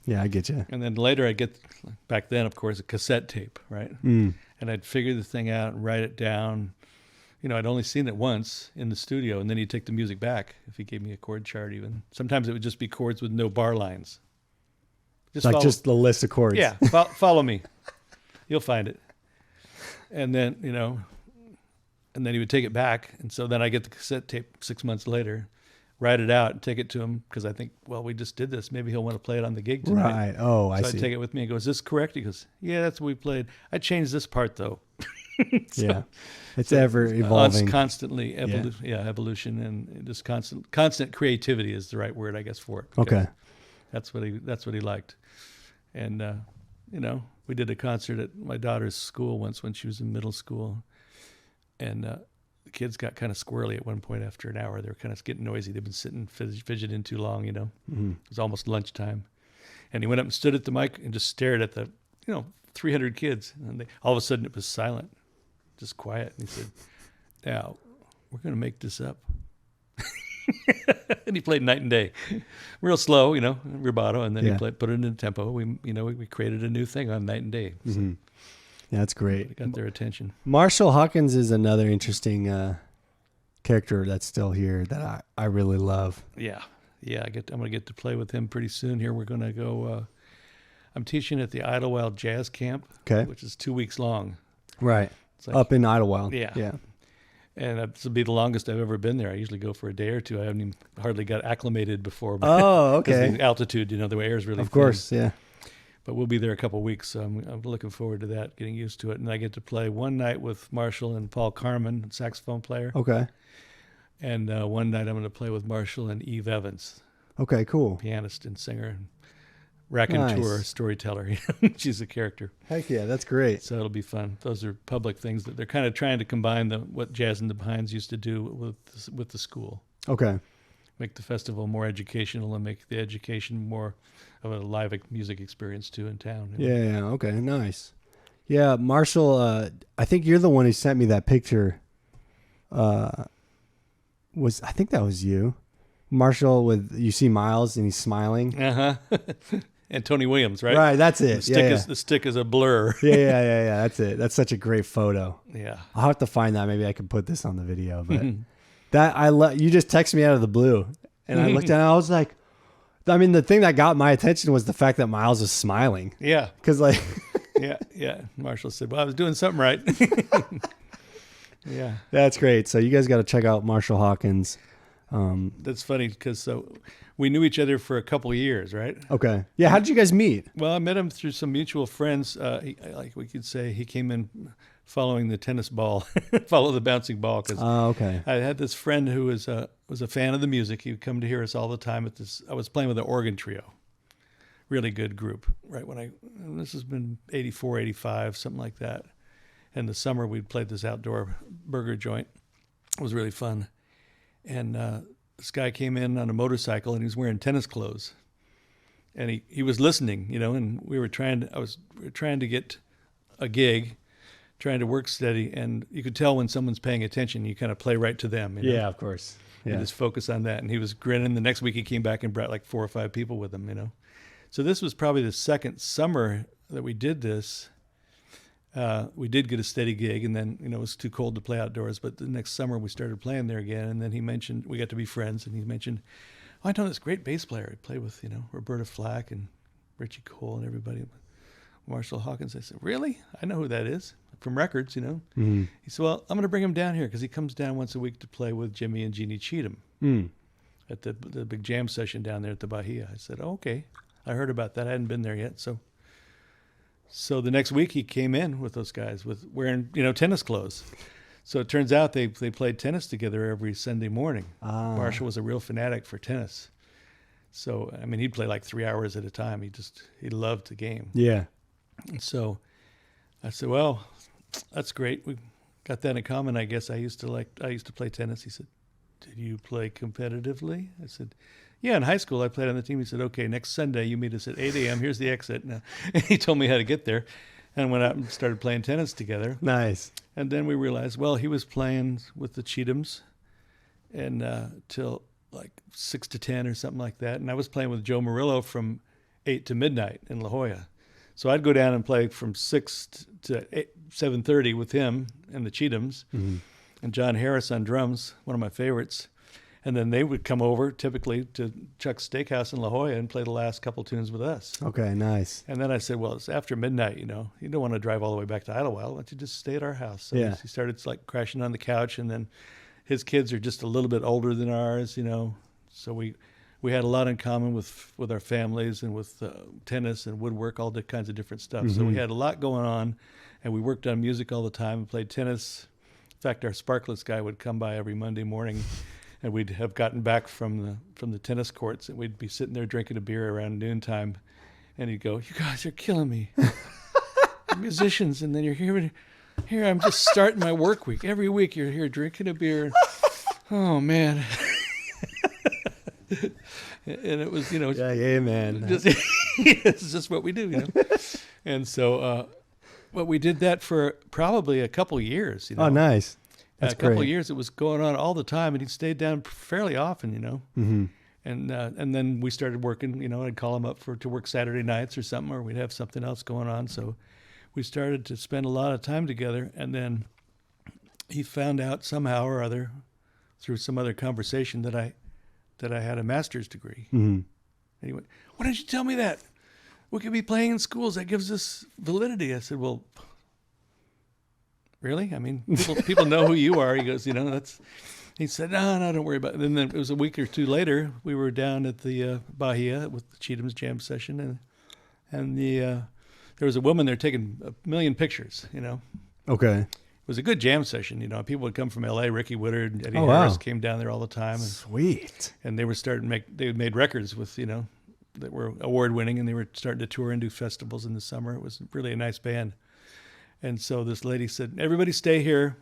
Yeah, I get you. And then later I'd get, back then, of course, a cassette tape, right? Mm. And I'd figure the thing out and write it down. I'd only seen it once in the studio, and then he'd take the music back if he gave me a chord chart even. Sometimes it would just be chords with no bar lines. Just the list of chords. Yeah, follow me. You'll find it. And then, and then he would take it back. And so then I get the cassette tape 6 months later, write it out and take it to him, because I think, well, we just did this. Maybe he'll want to play it on the gig tonight. Right. Oh, I so see. I take it with me and go, "Is this correct?" He goes, "Yeah, that's what we played. I changed this part, though." Yeah. It's ever evolving. It's constantly evolution, and just constant creativity is the right word, I guess, for it. Okay. That's what he liked. And, we did a concert at my daughter's school once when she was in middle school. And the kids got kind of squirrely at one point after an hour. They were kind of getting noisy. They'd been sitting fidgeting too long, Mm-hmm. It was almost lunchtime. And he went up and stood at the mic and just stared at the, 300 kids. And all of a sudden it was silent, just quiet. And he said, "Now, we're going to make this up." And he played Night and Day, real slow, rubato, and then he put it in tempo. We created a new thing on Night and Day. So Mm-hmm. Yeah, that's great. it got their attention. Marshall Hawkins is another interesting character that's still here that I really love. Yeah. I'm going to get to play with him pretty soon here. We're going to go, I'm teaching at the Idlewild Jazz Camp, Okay. which is 2 weeks long. Right. It's like, Up in Idlewild. Yeah. Yeah. and this will be the longest I've ever been there. I usually go for a day or two. I haven't even hardly got acclimated before. Oh, Because okay. the altitude, the air is really Of thin. course, yeah. But we'll be there a couple of weeks, so I'm looking forward to that, getting used to it. And I get to play one night with Marshall and Paul Carman, saxophone player. Okay. And one night I'm going to play with Marshall and Eve Evans, Okay, cool. pianist and singer, and raconteur, Nice. storyteller. She's a character. Heck yeah, that's great. So it'll be fun. Those are public things that they're kind of trying to combine what Jazz in the Pines used to do with the school. Okay. Make the festival more educational and make the education more of a live music experience too in town. Yeah, okay, nice. Yeah, Marshall, I think you're the one who sent me that picture I think that was you, Marshall. With you see Miles and he's smiling. And Tony Williams, right? Right, that's it. The stick is a blur. Yeah. That's it. That's such a great photo. Yeah. I'll have to find that. Maybe I can put this on the video. But you just texted me out of the blue, and I looked at it. And I was like, I mean, the thing that got my attention was the fact that Miles was smiling. Yeah. Because like, yeah. Marshall said, "Well, I was doing something right." Yeah. That's great. So you guys got to check out Marshall Hawkins. That's funny because we knew each other for a couple of years, right? Okay. Yeah. How did you guys meet? Well, I met him through some mutual friends. Like we could say, he came in following the tennis ball, follow the bouncing ball. Because okay. I had this friend who was a fan of the music. He would come to hear us all the time at this. I was playing with the Organ Trio, really good group. Right and this has been 84, 85, something like that. In the summer, we'd played this outdoor burger joint. It was really fun. And this guy came in on a motorcycle, and he was wearing tennis clothes. And he was listening, and we were trying to get a gig, trying to work steady, and you could tell when someone's paying attention, you kind of play right to them. Yeah, of course. Yeah. And just focus on that. And he was grinning. The next week he came back and brought like 4 or 5 people with him, So this was probably the second summer that we did this. We did get a steady gig, and then, it was too cold to play outdoors. But the next summer we started playing there again. And then he mentioned, we got to be friends, and he mentioned, I know this great bass player. I played with, Roberta Flack and Richie Cole and everybody. Marshall Hawkins. I said, really? I know who that is from records, Mm-hmm. He said, well, I'm going to bring him down here because he comes down once a week to play with Jimmy and Jeannie Cheatham at the big jam session down there at the Bahia. I said, oh, okay. I heard about that. I hadn't been there yet. So the next week he came in with those guys wearing, tennis clothes. So it turns out they played tennis together every Sunday morning. Marshall was a real fanatic for tennis. So, I mean, he'd play like 3 hours at a time. He loved the game. Yeah. And so I said, well, that's great. We got that in common, I guess. I used to play tennis. He said, did you play competitively? I said, yeah, in high school I played on the team. He said, okay, next Sunday you meet us at 8 a.m. Here's the exit. And he told me how to get there, and went out and started playing tennis together. Nice. And then we realized, well, he was playing with the Cheathams and till like 6 to 10 or something like that. And I was playing with Joe Murillo from 8 to midnight in La Jolla. So I'd go down and play from 6 to 7:30 with him and the Cheathams, and John Harris on drums, one of my favorites. And then they would come over typically to Chuck's Steakhouse in La Jolla and play the last couple tunes with us. Okay, nice. And then I said, well, it's after midnight, you don't want to drive all the way back to Idlewild. Why don't you just stay at our house? So he started like crashing on the couch, and then his kids are just a little bit older than ours, So we had a lot in common with our families and with tennis and woodwork, all the kinds of different stuff. Mm-hmm. So we had a lot going on, and we worked on music all the time and played tennis. In fact, our Sparklets guy would come by every Monday morning, and we'd have gotten back from the tennis courts, and we'd be sitting there drinking a beer around noontime, and he'd go, "You guys are killing me, musicians." And then you're here. I'm just starting my work week. Every week you're here drinking a beer. Oh man. And it was, yeah, man. It's just what we do, And so, but we did that for probably a couple of years, Oh, nice. That's a couple great. of years. It was going on all the time, and he stayed down fairly often, Mm-hmm. And then we started working. I'd call him up to work Saturday nights or something, or we'd have something else going on. So we started to spend a lot of time together, and then he found out somehow or other through some other conversation that I had a master's degree. Mm-hmm. And he went, "Why didn't you tell me that? We could be playing in schools. That gives us validity." I said, "Well, really? I mean, people know who you are." He goes, that's. He said, "No, don't worry about it." And then it was a week or two later, we were down at the Bahia with the Cheatham's jam session, and there was a woman there taking a million pictures. Okay. It was a good jam session. People would come from L.A. Ricky Woodard and Eddie Oh, Harris wow. came down there all the time. Sweet. And they were they made records with, that were award winning, and they were starting to tour and do festivals in the summer. It was really a nice band. And so this lady said, "Everybody stay here.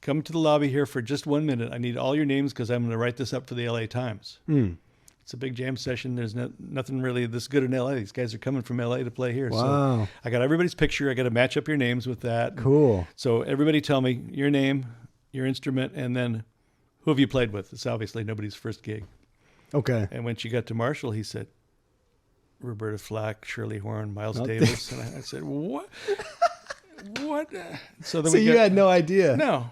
Come to the lobby here for just 1 minute. I need all your names because I'm going to write this up for the LA Times." Mm. It's a big jam session. There's nothing really this good in LA. These guys are coming from LA to play here. Wow. So I got everybody's picture. I got to match up your names with that. Cool. So everybody tell me your name, your instrument, and then who have you played with? It's obviously nobody's first gig. Okay. And when she got to Marshall, he said, Roberta Flack, Shirley Horn, Miles Davis. And I said, what? What? So then So you had no idea. No.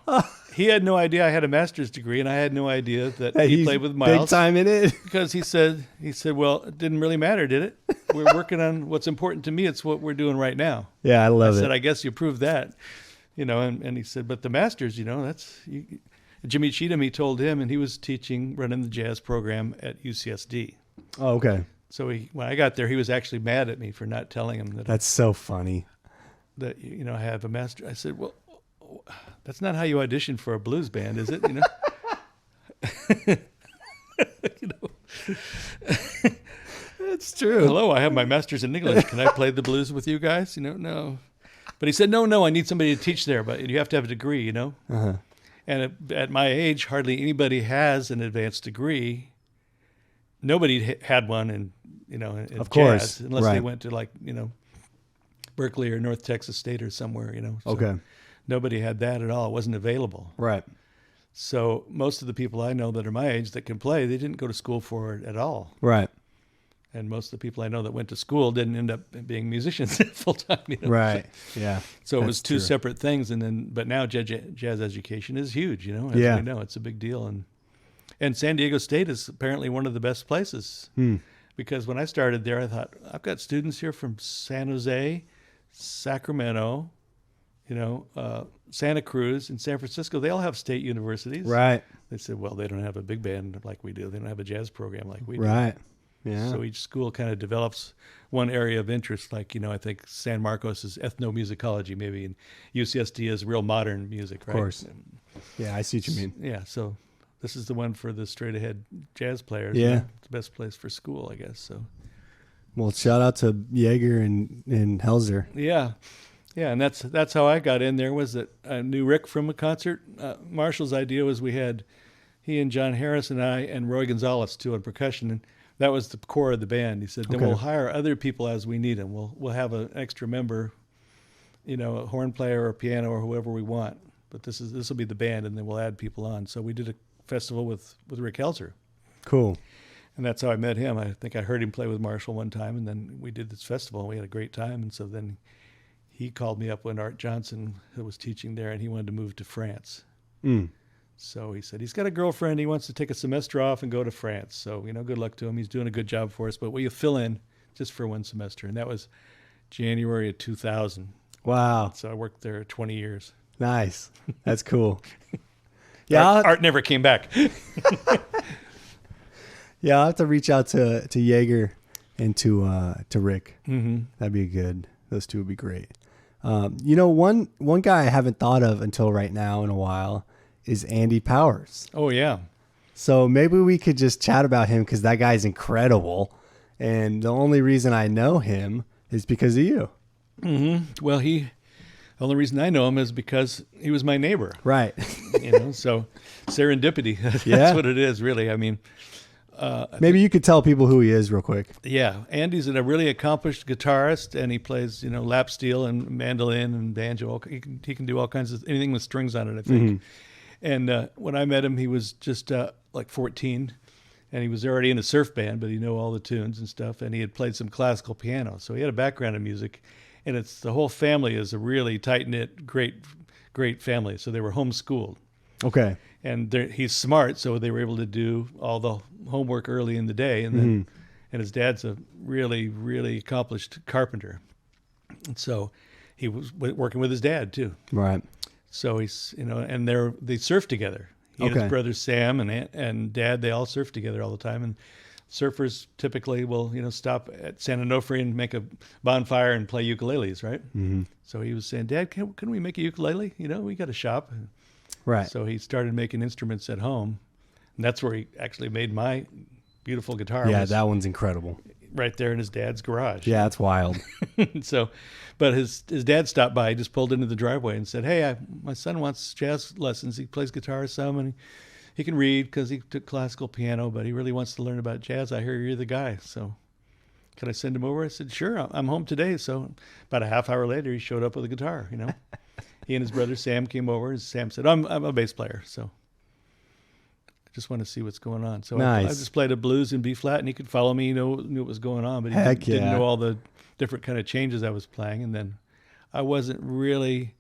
He had no idea I had a master's degree, and I had no idea that Hey, he he's played with Miles. big time in it. Because he said, well, it didn't really matter, did it? We're working on what's important to me. It's what we're doing right now. Yeah, I love I it. said, I guess you proved that. And he said, but the masters, Jimmy Cheatham, he told him, and he was running the jazz program at UCSD. Oh, okay. So when I got there, he was actually mad at me for not telling him That's so funny. that I have a master. I said, well, that's not how you audition for a blues band, is it? It's true. Hello, I have my master's in English. Can I play the blues with you guys? No. But he said, no, I need somebody to teach there, but you have to have a degree, Uh-huh. And at my age, hardly anybody has an advanced degree. Nobody had one in Of course, jazz, unless right. they went to Berkeley or North Texas State or somewhere, So Okay. nobody had that at all. It wasn't available. Right. So most of the people I know that are my age that can play, they didn't go to school for it at all. Right. And most of the people I know that went to school didn't end up being musicians full time. Right. Yeah. So it was That's two true. separate things. But now jazz education is huge, as Yeah. we know, it's a big deal. And San Diego State is apparently one of the best places. Because when I started there, I thought, I've got students here from San Jose, Sacramento, Santa Cruz, and San Francisco. They all have state universities. Right. They said, well, they don't have a big band like we do. They don't have a jazz program like we do. Right. Yeah. So each school kind of develops one area of interest. Like, I think San Marcos is ethnomusicology maybe, and UCSD is real modern music, right? Of course. Yeah, I see what you mean. Yeah, so this is the one for the straight-ahead jazz players. Yeah. It's the best place for school, I guess. So Well, shout out to Jaeger and Helzer. yeah, and that's how I got in there. Was that I knew Rick from a concert. Marshall's idea was he and John Harris and I and Roy Gonzalez too on percussion, and that was the core of the band. He said, then Okay. we'll hire other people as we need them. We'll have an extra member, a horn player or piano or whoever we want. But this will be the band, and then we'll add people on. So we did a festival with Rick Helzer. Cool. And that's how I met him. I think I heard him play with Marshall one time, and then we did this festival, and we had a great time. And so then he called me up when Art Johnson, who was teaching there, and he wanted to move to France. Mm. So he said, he's got a girlfriend. He wants to take a semester off and go to France. So, good luck to him. He's doing a good job for us, but will you fill in just for one semester? And that was January of 2000. Wow. So I worked there 20 years. Nice. That's cool. Yeah. Art never came back. Yeah, I'll have to reach out to Jaeger and to Rick. Mm-hmm. That'd be good. Those two would be great. One guy I haven't thought of until right now in a while is Andy Powers. Oh, yeah. So maybe we could just chat about him because that guy's incredible. And the only reason I know him is because of you. Mm-hmm. Well, the only reason I know him is because he was my neighbor. Right. So serendipity. That's Yeah. what it is, really. I mean, Maybe you could tell people who he is real quick. yeah, Andy's a really accomplished guitarist, and he plays, lap steel and mandolin and banjo. He can do all kinds of anything with strings on it, I think. Mm-hmm. And when I met him, he was just like 14, and he was already in a surf band, but he knew all the tunes and stuff, and he had played some classical piano, so he had a background in music. And the whole family is a really tight knit, great family. So they were homeschooled. Okay. And he's smart, so they were able to do all the homework early in the day. And then, and his dad's a really, really accomplished carpenter, and so he was working with his dad too. Right. So he's, and they surf together. He and Okay. his brother Sam and Dad, they all surf together all the time. And surfers typically will, stop at San Onofre and make a bonfire and play ukuleles, right? Mm-hmm. So he was saying, Dad, can we make a ukulele? We got a shop. Right. So he started making instruments at home, and that's where he actually made my beautiful guitar. Yeah, was that one's incredible. right there in his dad's garage. Yeah, that's wild. So, but his dad stopped by. He just pulled into the driveway and said, "Hey, my son wants jazz lessons. He plays guitar some, and he can read because he took classical piano, but he really wants to learn about jazz. I hear you're the guy. So, can I send him over?" I said, "Sure. I'm home today." So, about a half hour later, he showed up with a guitar. He and his brother Sam came over. And Sam said, "I'm a bass player." So, Just want to see what's going on. So I Nice. just played a blues in B flat, and he could follow me. Knew what was going on, but he Heck didn't yeah. know all the different kind of changes I was playing. And then I wasn't really.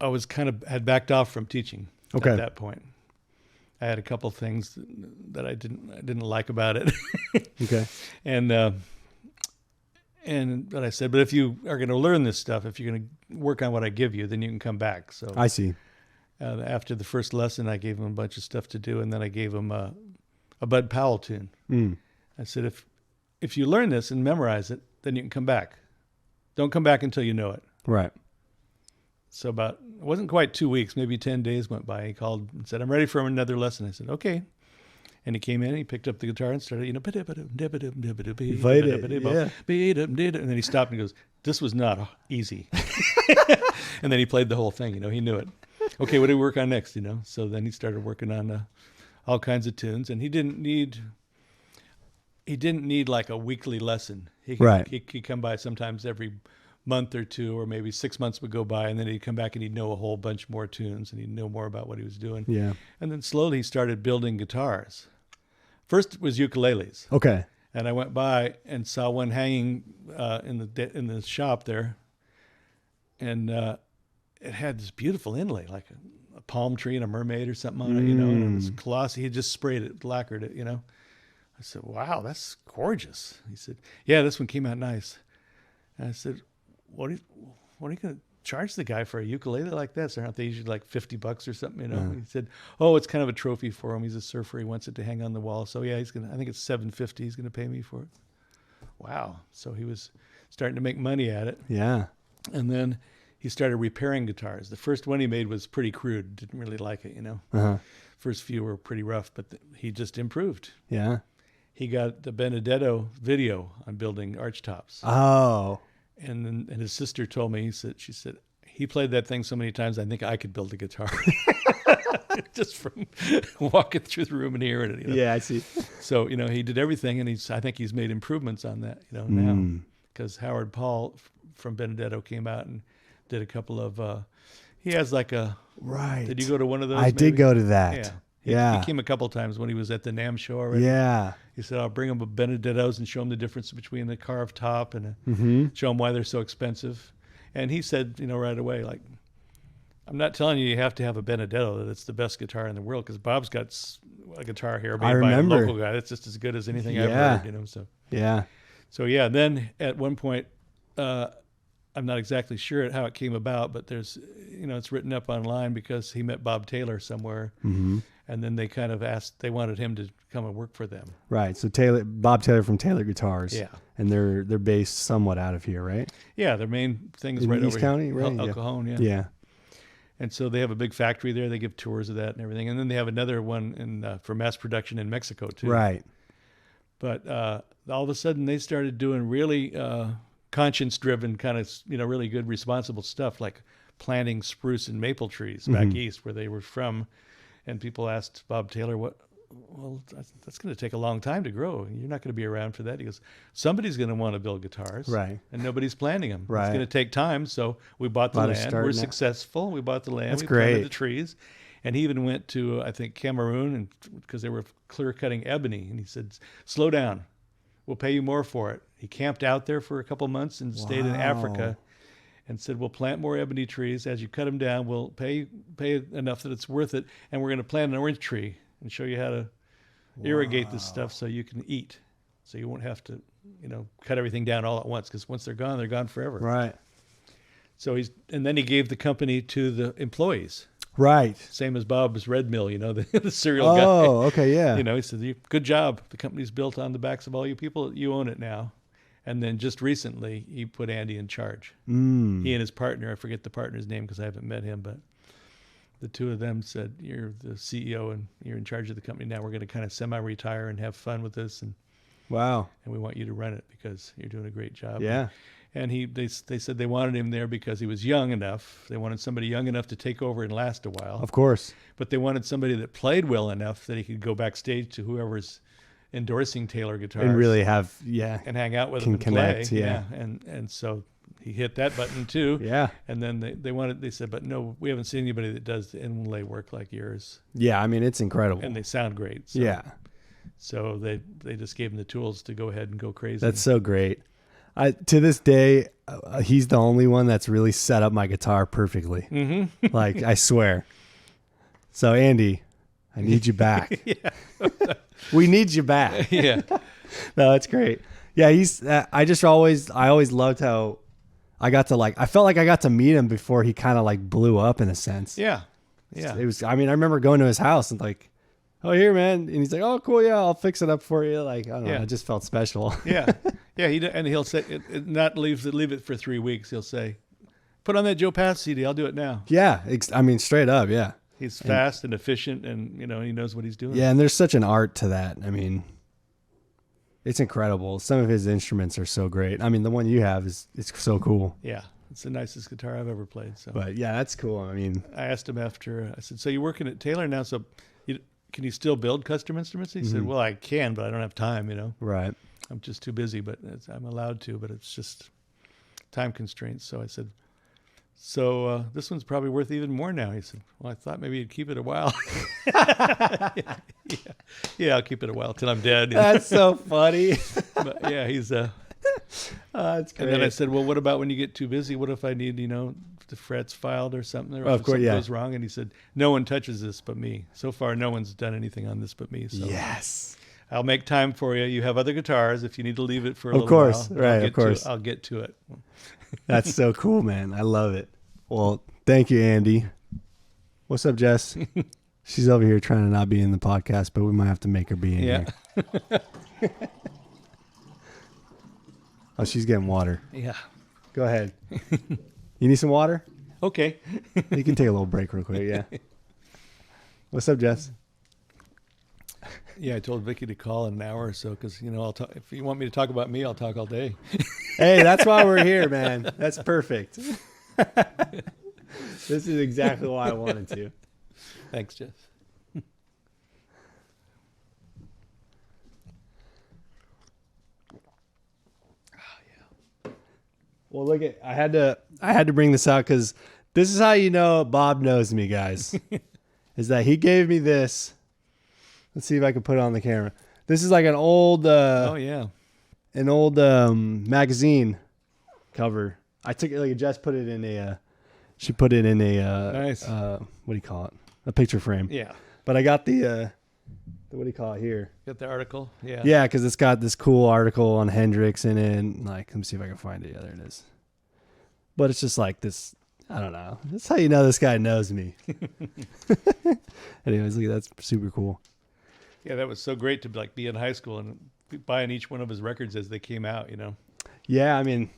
I was kind of had backed off from teaching Okay. at that point. I had a couple things that I didn't like about it, Okay. and but I said, but if you are going to learn this stuff, if you're going to work on what I give you, then you can come back. So I see. after the first lesson, I gave him a bunch of stuff to do, and then I gave him a Bud Powell tune. Mm. I said, if you learn this and memorize it, then you can come back. Don't come back until you know it. Right. So it wasn't quite 2 weeks, maybe 10 days went by. He called and said, I'm ready for another lesson. I said, okay. And he came in, he picked up the guitar and started, Played it, yeah. and then he stopped and he goes, this was not easy. And then he played the whole thing, he knew it. Okay, what do we work on next, So then he started working on all kinds of tunes, and he didn't need like a weekly lesson. Right. He could come by sometimes every month or two, or maybe 6 months would go by, and then he'd come back and he'd know a whole bunch more tunes, and he'd know more about what he was doing. Yeah. And then slowly he started building guitars. First it was ukuleles, Okay. and I went by and saw one hanging in the shop there, and it had this beautiful inlay, like a palm tree and a mermaid or something on it, and it was colossal. He just sprayed it, lacquered it, I said, wow, that's gorgeous. He said, yeah, this one came out nice. And I said, what are you going to charge the guy for a ukulele like this? Aren't they usually like $50 or something? He said, oh, it's kind of a trophy for him. He's a surfer. He wants it to hang on the wall. So yeah, I think it's $750. He's going to pay me for it. Wow. So he was starting to make money at it. Yeah. And then he started repairing guitars. The first one he made was pretty crude. Didn't really like it, Uh-huh. First few were pretty rough, but he just improved. Yeah. He got the Benedetto video on building archtops. Oh. And his sister told me, she said, he played that thing so many times, I think I could build a guitar. Just from walking through the room and hearing it. Yeah, I see. So, he did everything, and I think he's made improvements on that, now. Because Howard Paul from Benedetto came out and did a couple of, he has like a, Right. did you go to one of those? I did maybe? go to that. Yeah. Yeah. He came a couple times when he was at the NAMM show already. Yeah. He said, I'll bring him a Benedetto's and show him the difference between the carved top and show him why they're so expensive. And he said, right away, like, I'm not telling you have to have a Benedetto, that it's the best guitar in the world, because Bob's got a guitar here made by a local guy. That's just as good as anything I've heard, So Yeah. So yeah, then at one point, I'm not exactly sure how it came about, but there's, it's written up online because he met Bob Taylor somewhere. Mm-hmm. And then they kind of they wanted him to come and work for them. Right. So Bob Taylor from Taylor Guitars. Yeah. And they're based somewhat out of here, right? Yeah, their main thing is In right East over County, here. right? El Cajon, yeah. Yeah. And so they have a big factory there. They give tours of that and everything. And then they have another one for mass production in Mexico too. Right. But all of a sudden they started doing really conscience-driven kind of, really good, responsible stuff, like planting spruce and maple trees back east where they were from. And people asked Bob Taylor, well, that's going to take a long time to grow. You're not going to be around for that. He goes, somebody's going to want to build guitars. Right. And nobody's planting them. Right. It's going to take time. So we bought the land. We're successful. We bought the land. That's we great. planted the trees. And he even went to, I think, Cameroon, and because they were clear cutting ebony. And he said, slow down. We'll pay you more for it. He camped out there for a couple months and stayed in Africa. And said, we'll plant more ebony trees. As you cut them down, we'll pay enough that it's worth it. And we're going to plant an orange tree and show you how to irrigate this stuff so you can eat. So you won't have to, cut everything down all at once, because once they're gone forever. Right. So and then he gave the company to the employees. Right. Same as Bob's Red Mill, the cereal guy. Oh, okay, yeah. He said, good job. The company's built on the backs of all you people. You own it now. And then just recently, he put Andy in charge. He and his partner, I forget the partner's name because I haven't met him, but the two of them said, you're the CEO and you're in charge of the company now. We're going to kind of semi-retire and have fun with this. And wow. And we want you to run it because you're doing a great job. Yeah. And they said they wanted him there because he was young enough. They wanted somebody young enough to take over and last a while. Of course. But they wanted somebody that played well enough that he could go backstage to whoever's endorsing Taylor guitars and really have and hang out with can them and connect, play. yeah. And so he hit that button too. Yeah. And then they said, but no, we haven't seen anybody that does the inlay work like yours. Yeah. I mean, it's incredible. And they sound great. So, yeah. So they just gave him the tools to go ahead and go crazy. That's so great. To this day, he's the only one that's really set up my guitar perfectly. Mm-hmm. Like, I swear. So, Andy, I need you back. Yeah. We need you back. Yeah. No, that's great. Yeah, I always loved how I felt like I got to meet him before he kind of like blew up in a sense. Yeah. Yeah. It was, I mean, I remember going to his house and like, oh, here, man. And he's like, oh, cool. Yeah, I'll fix it up for you. Like, I don't know. It just felt special. Yeah. Yeah. And he'll say, not leave it for 3 weeks. He'll say, put on that Joe Pass CD. I'll do it now. Yeah. I mean, straight up. Yeah. He's fast and efficient and, he knows what he's doing. Yeah. And there's such an art to that. I mean, it's incredible. Some of his instruments are so great. I mean, the one you have it's so cool. Yeah. It's the nicest guitar I've ever played. So, but yeah, that's cool. I mean, I asked him after, I said, so you're working at Taylor now. So can you still build custom instruments? He said, well, I can, but I don't have time, Right. I'm just too busy, but I'm allowed to, but it's just time constraints. So I said, so this one's probably worth even more now. He said, well, I thought maybe you'd keep it a while. Yeah, I'll keep it a while till I'm dead. That's so funny. But yeah, he's that's great. and then I said, well, what about when you get too busy? What if I need, the frets filed or something, or of if course, something yeah. goes wrong? And he said, no one touches this but me. So far, no one's done anything on this but me. So Yes. I'll make time for you. You have other guitars. If you need to leave it for a Of little course, while, right, of course. I'll get to it. That's so cool, man. I love it. Well, thank you, Andy. What's up, Jess? She's over here trying to not be in the podcast, but we might have to make her be in Yeah. here. Oh, she's getting water. Yeah. Go ahead. You need some water? Okay. You can take a little break real quick, yeah. What's up, Jess? Yeah, I told Vicky to call in an hour or so because, I'll talk. If you want me to talk about me, I'll talk all day. Hey, that's why we're here, man. That's perfect. This is exactly why I wanted to. Thanks, Jeff. Well, look at I had to bring this out because this is how you know Bob knows me, guys. Is that he gave me this? Let's see if I can put it on the camera. This is like an old Oh yeah. an old magazine cover. I took it like Jess put it in a she put it in a Nice. what do you call it? A picture frame. Yeah. But I got the what do you call it here? Got the article? Yeah. Yeah, because it's got this cool article on Hendrix in it. And like, let me see if I can find it. Yeah, there it is. But it's just like this. I don't know. That's how you know this guy knows me. Anyways, look, that's super cool. Yeah, that was so great to be in high school and buying each one of his records as they came out, Yeah, I mean,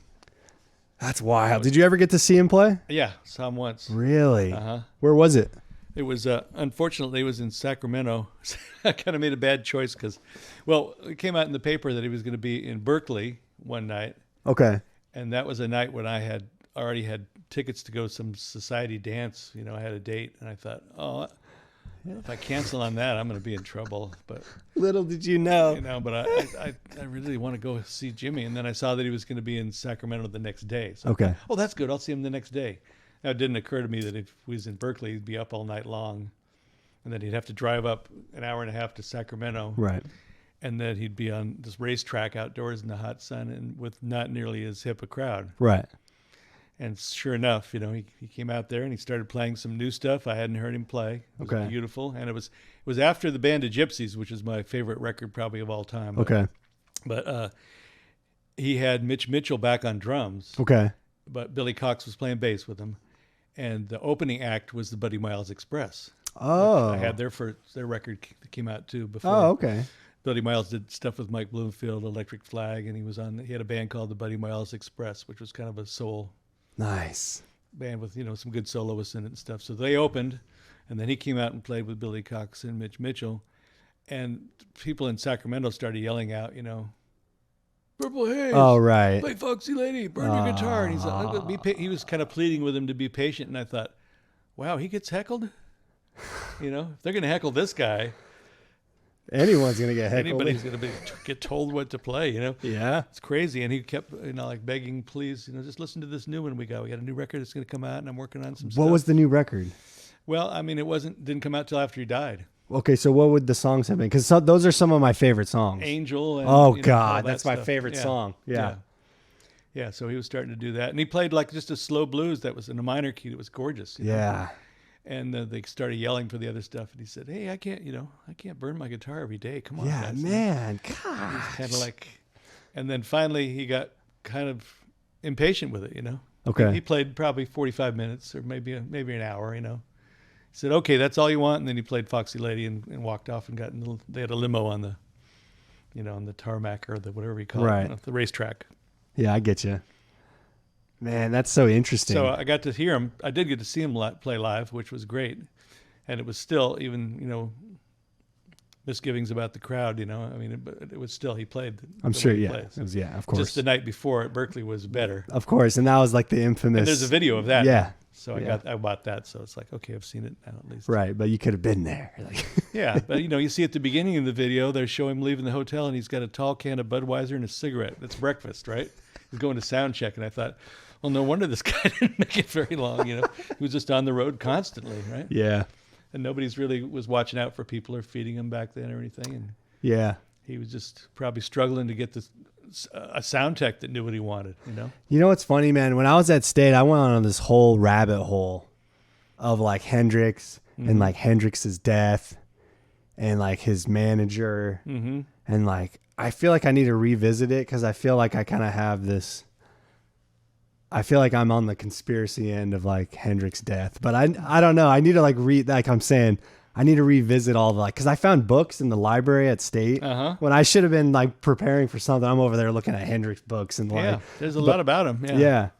that's wild. Did you ever get to see him play? Yeah, saw him once. Really? Uh-huh. Where was it? It was, unfortunately, it was in Sacramento. I kind of made a bad choice because, it came out in the paper that he was going to be in Berkeley one night. Okay. And that was a night when I had already had tickets to go to some society dance. I had a date and I thought, if I cancel on that, I'm going to be in trouble. But Little did you know. but I really want to go see Jimmy. And then I saw that he was going to be in Sacramento the next day. So Okay. I thought, that's good. I'll see him the next day. Now, it didn't occur to me that if he was in Berkeley, he'd be up all night long. And then he'd have to drive up an hour and a half to Sacramento. Right. And then he'd be on this racetrack outdoors in the hot sun and with not nearly as hip a crowd. Right. And sure enough, he came out there and he started playing some new stuff. I hadn't heard him play. It was Okay. beautiful. And it was after the Band of Gypsies, which is my favorite record probably of all time. Okay. But he had Mitch Mitchell back on drums. Okay. But Billy Cox was playing bass with him. And the opening act was the Buddy Miles Express. Oh. I had their record that came out too before. Oh, okay. Buddy Miles did stuff with Mike Bloomfield, Electric Flag, and he had a band called the Buddy Miles Express, which was kind of a soul Nice. band with, some good soloists in it and stuff. So they opened, and then he came out and played with Billy Cox and Mitch Mitchell. And people in Sacramento started yelling out, Purple Haze. Oh, right. Play Foxy Lady, burn your guitar. And he's like, he was kind of pleading with him to be patient. And I thought, wow, he gets heckled? If they're going to heckle this guy, Anyone's gonna get heckled. Anybody's going to get told what to play, you know? Yeah. It's crazy. And he kept, like begging, please, just listen to this new one we got. We got a new record that's going to come out, and I'm working on some stuff. What was the new record? Well, I mean, didn't come out till after he died. Okay, so what would the songs have been? Because those are some of my favorite songs. Angel. And, oh, all God, that that's my stuff. favorite song. Yeah. Yeah, so he was starting to do that. And he played like just a slow blues that was in a minor key that was gorgeous. Yeah. And they started yelling for the other stuff. And he said, hey, I can't burn my guitar every day. Come on, Yeah, guys. man. He's God. kind of like, and then finally he got kind of impatient with it, Okay. He played probably 45 minutes or maybe an hour, He said, okay, that's all you want. And then he played Foxy Lady and walked off and they had a limo on the, on the tarmac or the whatever you call it, the racetrack. Yeah, I get you. Man, that's so interesting. So I got to hear him. I did get to see him play live, which was great. And it was still even, misgivings about the crowd, I mean, but it was still, he played. I'm sure, yeah. It was, yeah, of course. Just the night before at Berkeley was better. Of course. And that was like the infamous. And there's a video of that. Yeah. So I bought that. So it's like, okay, I've seen it now at least. Right. But you could have been there. Like yeah. But, you see at the beginning of the video, they show him leaving the hotel and he's got a tall can of Budweiser and a cigarette. That's breakfast, right? He's going to sound check. And I thought, well, no wonder this guy didn't make it very long. He was just on the road constantly, right? Yeah. And nobody's really was watching out for people or feeding him back then or anything. And yeah. He was just probably struggling to get a sound tech that knew what he wanted, You know what's funny, man? When I was at State, I went on this whole rabbit hole of like Hendrix and like Hendrix's death and like his manager. Mm-hmm. And like, I feel like I need to revisit it because I feel like I kind of have this. I feel like I'm on the conspiracy end of like Hendrix's death, but I don't know. I need to like read, like I'm saying, I need to revisit all the like, cause I found books in the library at State when I should have been like preparing for something. I'm over there looking at Hendrix books and like, there's a lot about him. Yeah.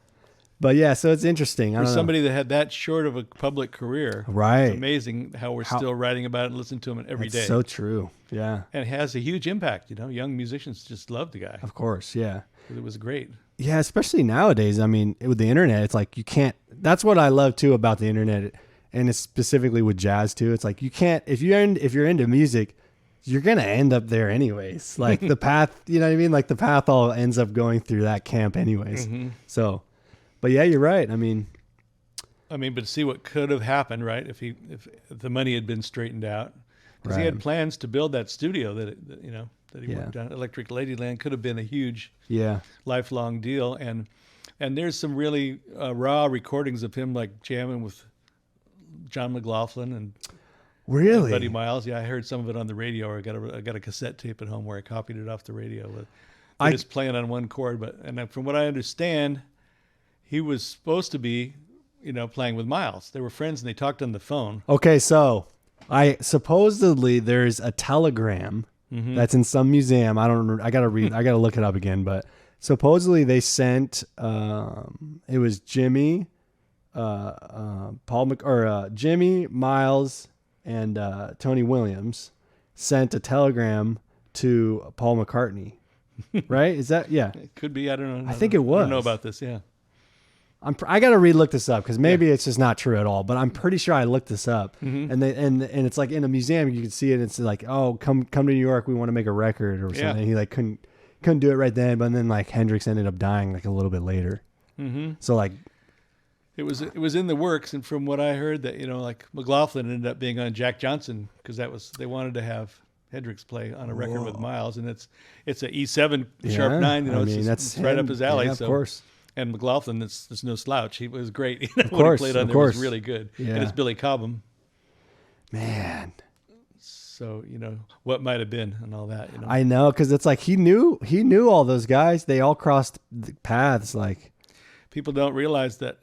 But yeah, so it's interesting. For somebody that had that short of a public career, right? It's amazing how we're still writing about it and listening to him every day. So true. Yeah. And it has a huge impact. Young musicians just love the guy. Of course. Yeah. It was great. Yeah, especially nowadays. I mean, with the internet, it's like you can't. That's what I love too about the internet, and it's specifically with jazz too. It's like you can't if you're into music, you're gonna end up there anyways. Like the path, you know what I mean? Like the path all ends up going through that camp anyways. Mm-hmm. So, but yeah, you're right. I mean, but to see what could have happened, right? If the money had been straightened out, because he had plans to build that studio that he worked on. Electric Ladyland could have been a huge, lifelong deal. And there's some really raw recordings of him like jamming with John McLaughlin and Buddy Miles. Yeah, I heard some of it on the radio, or I got a cassette tape at home where I copied it off the radio. But just playing on one chord. And from what I understand, he was supposed to be, playing with Miles. They were friends and they talked on the phone. Okay, so supposedly there's a telegram that's in some museum. I gotta look it up again, but supposedly they sent it was Jimmy, Jimmy, Miles, and Tony Williams sent a telegram to Paul McCartney. Right? Is that It could be. I don't know. I think it was. I don't know about this. Yeah. I gotta relook this up because maybe it's just not true at all. But I'm pretty sure I looked this up, and it's like in a museum you can see it. It's like, oh, come to New York, we want to make a record or something. He like couldn't do it right then, but then like Hendrix ended up dying like a little bit later. Mm-hmm. So like, it was in the works, and from what I heard, that like McLaughlin ended up being on Jack Johnson because they wanted to have Hendrix play on a record with Miles, and it's a E7 sharp 9. It's right up his alley. Yeah, of course. And McLaughlin, it's no slouch. He was great. What he played on there was really good. Yeah. And it's Billy Cobham. Man. So, what might have been and all that. I know, because it's like he knew all those guys. They all crossed the paths. Like, people don't realize that,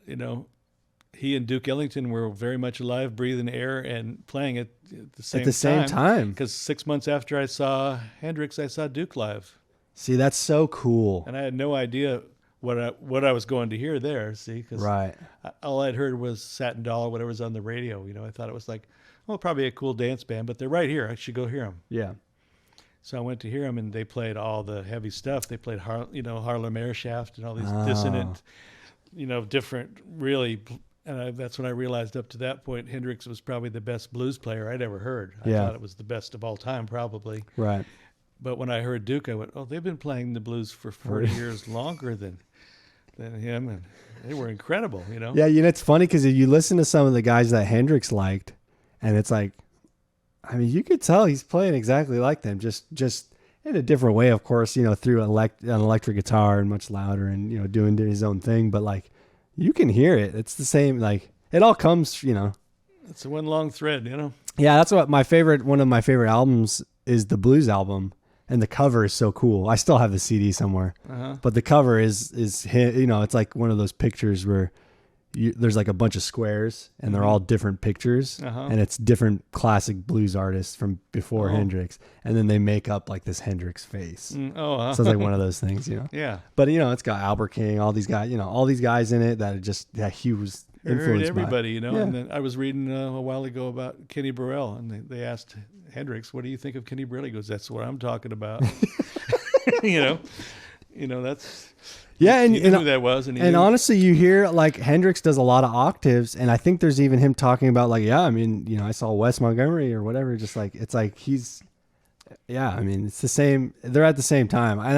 he and Duke Ellington were very much alive, breathing air, and playing at the same time. Because 6 months after I saw Hendrix, I saw Duke live. See, that's so cool. And I had no idea what I was going to hear there, because all I'd heard was Satin Doll or whatever was on the radio. I thought it was like, probably a cool dance band, but they're right here. I should go hear them. Yeah. So I went to hear them, and they played all the heavy stuff. They played Harlem Air Shaft and all these dissonant, different, really that's when I realized up to that point, Hendrix was probably the best blues player I'd ever heard. I Yeah. thought it was the best of all time, probably. Right. But when I heard Duke, I went, oh, they've been playing the blues for 40 years longer than him, and they were incredible, you know? Yeah, it's funny because you listen to some of the guys that Hendrix liked, and it's like, I mean, you could tell he's playing exactly like them, just in a different way, of course, through an electric guitar and much louder and, doing his own thing. But, like, you can hear it. It's the same, like, it all comes, It's one long thread, you know? Yeah, that's what one of my favorite albums is, the blues album. And the cover is so cool. I still have the CD somewhere, but the cover is it's like one of those pictures where there's like a bunch of squares and they're all different pictures, and it's different classic blues artists from before Hendrix, and then they make up like this Hendrix face. So it's like one of those things, Yeah. But it's got Albert King, all these guys in it that he was influenced everybody, by. Yeah. And then I was reading a while ago about Kenny Burrell, and they asked Hendrix, "What do you think of Kenny Burrell?" He goes, "That's what I'm talking about." That's and he knew who that was, and honestly, you hear like Hendrix does a lot of octaves, and I think there's even him talking about like, I saw Wes Montgomery or whatever. Just like it's like it's the same. They're at the same time, and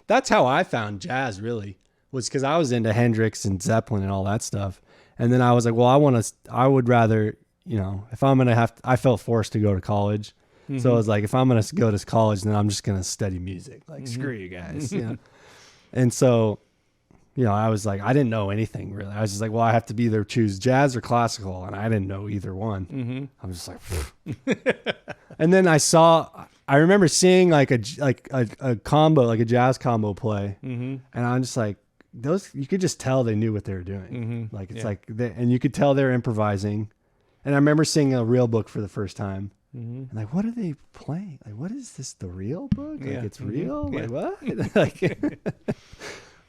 that's how I found jazz really, was because I was into Hendrix and Zeppelin and all that stuff, and then I was like, well, I would rather. If I'm going to I felt forced to go to college. So I was like, if I'm going to go to college, then I'm just going to study music. Like, screw you guys. And so, I was like, I didn't know anything really. I was just like, well, I have to either choose jazz or classical. And I didn't know either one. I was just like, and then I remember seeing like a combo, like a jazz combo play. And I'm just like, you could just tell they knew what they were doing. Like, it's and you could tell they're improvising. And I remember seeing a real book for the first time. And like, what are they playing? Like, what is this? The real book? Like, it's real? Yeah. Like,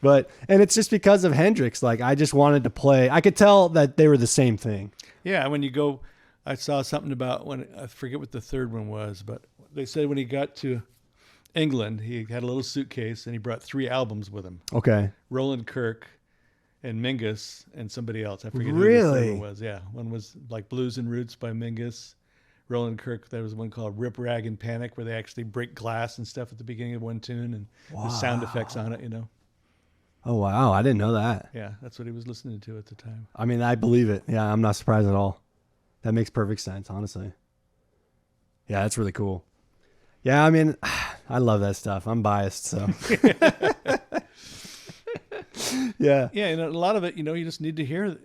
what? And it's just because of Hendrix. Like, I just wanted to play. I could tell that they were the same thing. Yeah. When you go, I saw something about I forget what the third one was, but they said when he got to England, he had a little suitcase and he brought 3 albums with him. Okay. Roland Kirk and Mingus and somebody else. I forget really? who the third one was. Yeah. One was like Blues and Roots by Mingus. Roland Kirk, there was one called Rip, Rag, and Panic where they actually break glass and stuff at the beginning of one tune and the sound effects on it, Oh, wow. I didn't know that. Yeah, that's what he was listening to at the time. I mean, I believe it. Yeah, I'm not surprised at all. That makes perfect sense, honestly. Yeah, that's really cool. Yeah, I mean, I love that stuff. I'm biased, so. Yeah. Yeah, and a lot of it, you just need to hear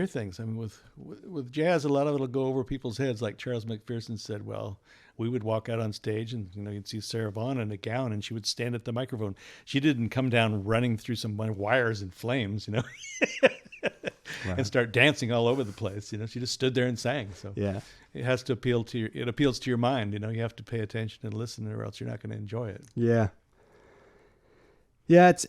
things. I mean, with jazz, a lot of it will go over people's heads. Like Charles McPherson said, well, we would walk out on stage and, you'd see Sarah Vaughan in a gown and she would stand at the microphone. She didn't come down running through some wires and flames, and start dancing all over the place. She just stood there and sang. So yeah, it has to it appeals to your mind. You have to pay attention and listen or else you're not going to enjoy it. Yeah. Yeah. It's,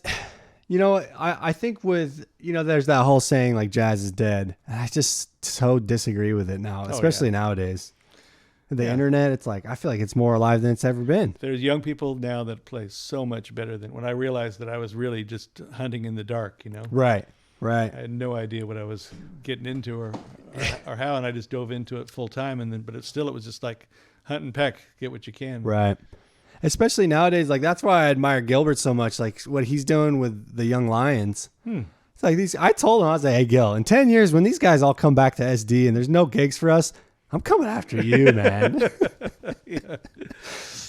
I think with, there's that whole saying like jazz is dead. And I just so disagree with it now, especially nowadays. The internet, it's like, I feel like it's more alive than it's ever been. There's young people now that play so much better than when I realized that I was really just hunting in the dark, Right. I had no idea what I was getting into or how, and I just dove into it full time. But it was just like hunt and peck, get what you can. Right. Especially nowadays, like that's why I admire Gilbert so much. Like what he's doing with the Young Lions. It's like I told him, I was like, hey Gil, in 10 years when these guys all come back to SD and there's no gigs for us, I'm coming after you, man. Yeah.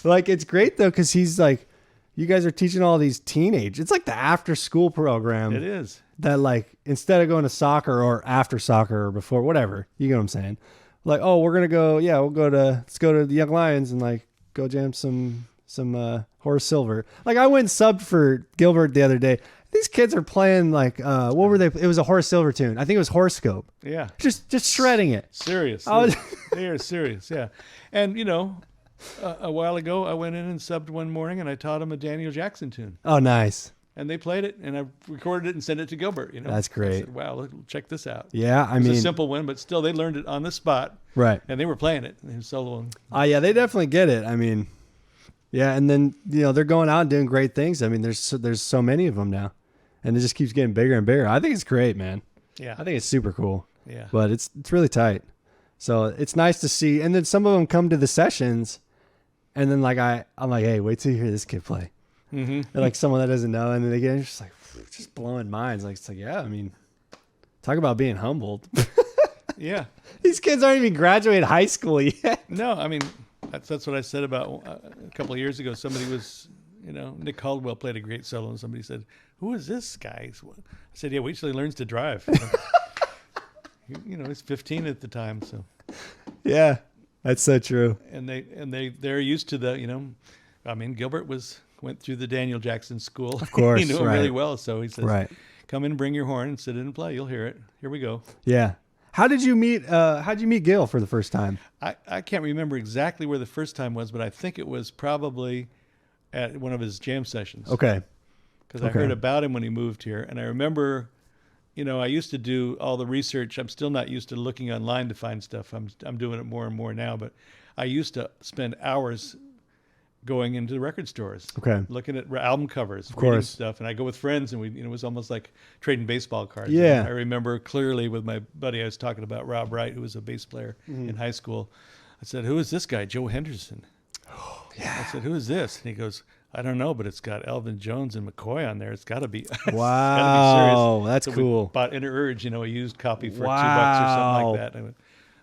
Like it's great though, because he's like, you guys are teaching all these teenage. It's like the after school program. It is. That like instead of going to soccer or after soccer or before, whatever, you get what I'm saying? Like, oh, we're gonna go, let's go to the Young Lions and like go jam some Horace Silver. Like I went and subbed for Gilbert the other day. These kids are playing like what were they? It was a Horace Silver tune. I think it was Horoscope. Yeah. Just shredding it. Serious. They are serious. Yeah. And a while ago I went in and subbed one morning and I taught them a Daniel Jackson tune. Oh, nice. And they played it and I recorded it and sent it to Gilbert. That's great. I said, wow, check this out. Yeah, It was a simple one, but still they learned it on the spot. Right. And they were playing it. They were soloing. Yeah, they definitely get it. I mean, yeah, and then they're going out and doing great things. I mean, there's so many of them now, and it just keeps getting bigger and bigger. I think it's great, man. Yeah. I think it's super cool. Yeah. But it's really tight. So it's nice to see. And then some of them come to the sessions, and then like I'm like, hey, wait till you hear this kid play. Mm-hmm. They're like someone that doesn't know, and then they get just like just blowing minds. Like it's like, yeah, I mean, talk about being humbled. Yeah. These kids aren't even graduated high school yet. No, I mean, that's what I said about a couple of years ago. Somebody was, Nick Caldwell played a great solo, and somebody said, "Who is this guy?" I said, "Yeah, wait till he learns to drive." He's 15 at the time, so. Yeah, that's so true. And they're used to I mean, Gilbert went through the Daniel Jackson School. Of course, he knew it really well. So he says, right. "Come in, bring your horn, and sit in and play. You'll hear it. Here we go." Yeah. How'd you meet Gil for the first time? I can't remember exactly where the first time was, but I think it was probably at one of his jam sessions. Okay. Because I heard about him when he moved here, and I remember, I used to do all the research. I'm still not used to looking online to find stuff. I'm doing it more and more now, but I used to spend hours going into the record stores, looking at album covers, reading stuff, and I go with friends, and it was almost like trading baseball cards. Yeah, and I remember clearly with my buddy I was talking about, Rob Wright, who was a bass player in high school. I said, "Who is this guy, Joe Henderson?" Oh, yeah. I said, "Who is this?" And he goes, "I don't know, but it's got Elvin Jones and McCoy on there. It's got to be." Wow, that's so cool. We bought Inner Urge, a used copy for $2 or something like that. And I went,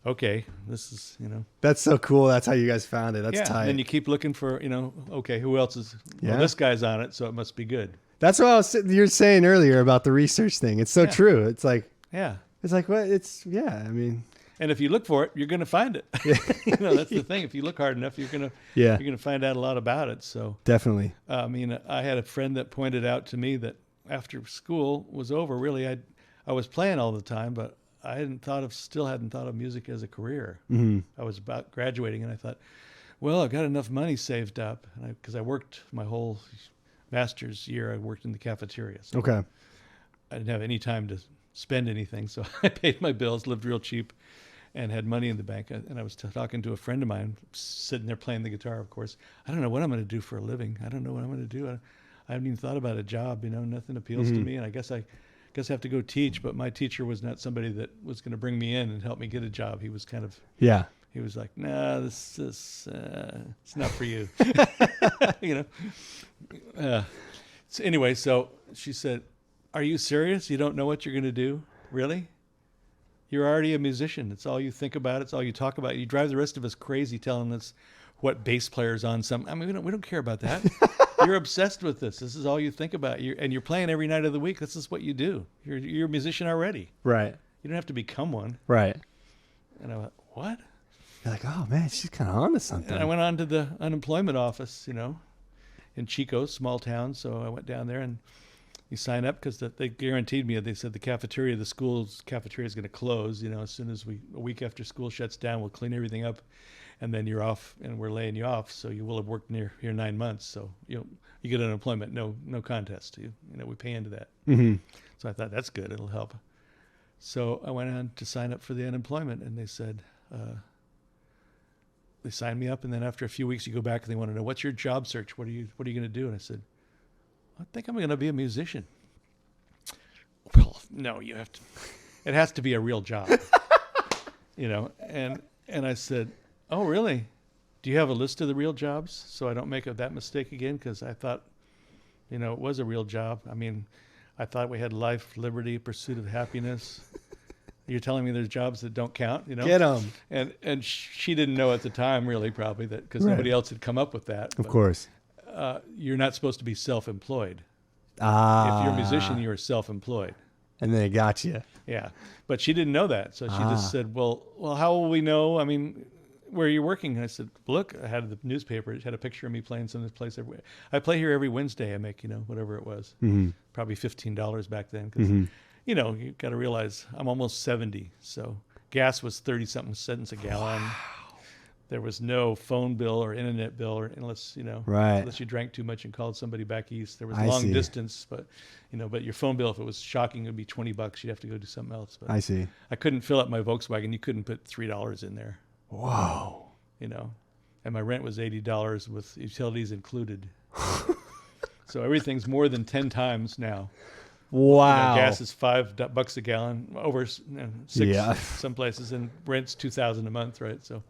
okay, this is, That's so cool. That's how you guys found it. That's tight. And then you keep looking for, okay, who else is, well, this guy's on it, so it must be good. That's what you were saying earlier about the research thing. It's so true. It's like, it's like, what? I mean. And if you look for it, you're going to find it. That's the thing. If you look hard enough, you're going to find out a lot about it. So definitely. I mean, I had a friend that pointed out to me that after school was over, really, I was playing all the time, but I hadn't thought of music as a career. Mm-hmm. I was about graduating, and I thought, well, I've got enough money saved up, because I worked my whole master's year. I worked in the cafeteria. So I didn't have any time to spend anything, so I paid my bills, lived real cheap, and had money in the bank. And I was talking to a friend of mine, sitting there playing the guitar, of course. I don't know what I'm going to do for a living. I don't know what I'm going to do. I haven't even thought about a job. Nothing appeals to me, and I guess I have to go teach. But my teacher was not somebody that was going to bring me in and help me get a job. He was kind of He was like, "Nah, this is it's not for you." So anyway, so she said, "Are you serious? You don't know what you're going to do? Really? You're already a musician. It's all you think about. It's all you talk about. You drive the rest of us crazy telling us what bass player's on some. I mean, we don't care about that. You're obsessed with this. This is all you think about. You're playing every night of the week. This is what you do. You're a musician already. Right. You don't have to become one." Right. And I went, "What?" You're like, "Oh man, she's kind of onto something." And I went on to the unemployment office, in Chico, small town. So I went down there, and you sign up because they guaranteed me. They said the school's cafeteria is going to close. As soon as a week after school shuts down, we'll clean everything up, and then you're off, and we're laying you off. So you will have worked here 9 months. So you get unemployment, no contest. We pay into that. Mm-hmm. So I thought that's good. It'll help. So I went on to sign up for the unemployment, and they said. They signed me up, and then after a few weeks, you go back and they want to know, what's your job search? What are you going to do? And I said, I think I'm going to be a musician. Well, no, you have to. It has to be a real job, And I said, oh, really? Do you have a list of the real jobs so I don't make that mistake again? Because I thought, it was a real job. I mean, I thought we had life, liberty, pursuit of happiness. You're telling me there's jobs that don't count, Get them. And she didn't know at the time, really, probably, that because nobody else had come up with that. Of course. You're not supposed to be self-employed. If you're a musician, you're self-employed. And then it got you. Yeah, but she didn't know that, so she just said, "Well, how will we know? I mean, where are you working?" And I said, "Look, I had the newspaper. It had a picture of me playing some place. I play here every Wednesday. I make whatever it was, probably $15 back then because." Mm-hmm. You got to realize I'm almost 70, so gas was 30-something cents a gallon. Wow. There was no phone bill or internet bill, unless you drank too much and called somebody back east. There was long distance, but your phone bill, if it was shocking, it would be $20. You'd have to go do something else. But I see. I couldn't fill up my Volkswagen. You couldn't put $3 in there. Whoa. And my rent was $80 with utilities included. So everything's more than 10 times now. Wow. Gas is $5 a gallon, over six Yeah. some places, and rent's $2,000 a month, right? So,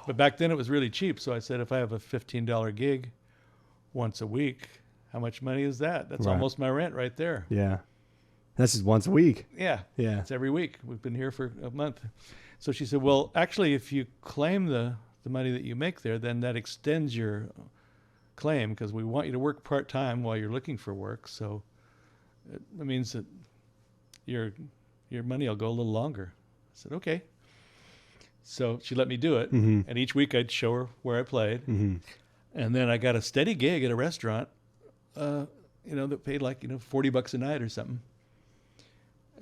but back then it was really cheap. So I said, if I have a $15 gig once a week, how much money is that? That's Right. almost my rent right there. Yeah. That's just once a week. Yeah, Yeah. it's every week. We've been here for a month. So she said, well, actually, if you claim the money that you make there, then that extends your claim, because we want you to work part-time while you're looking for work. So it means that your money will go a little longer. I said, okay. So she let me do it. Mm-hmm. And each week I'd show her where I played. Mm-hmm. And then I got a steady gig at a restaurant, that paid like, $40 a night or something.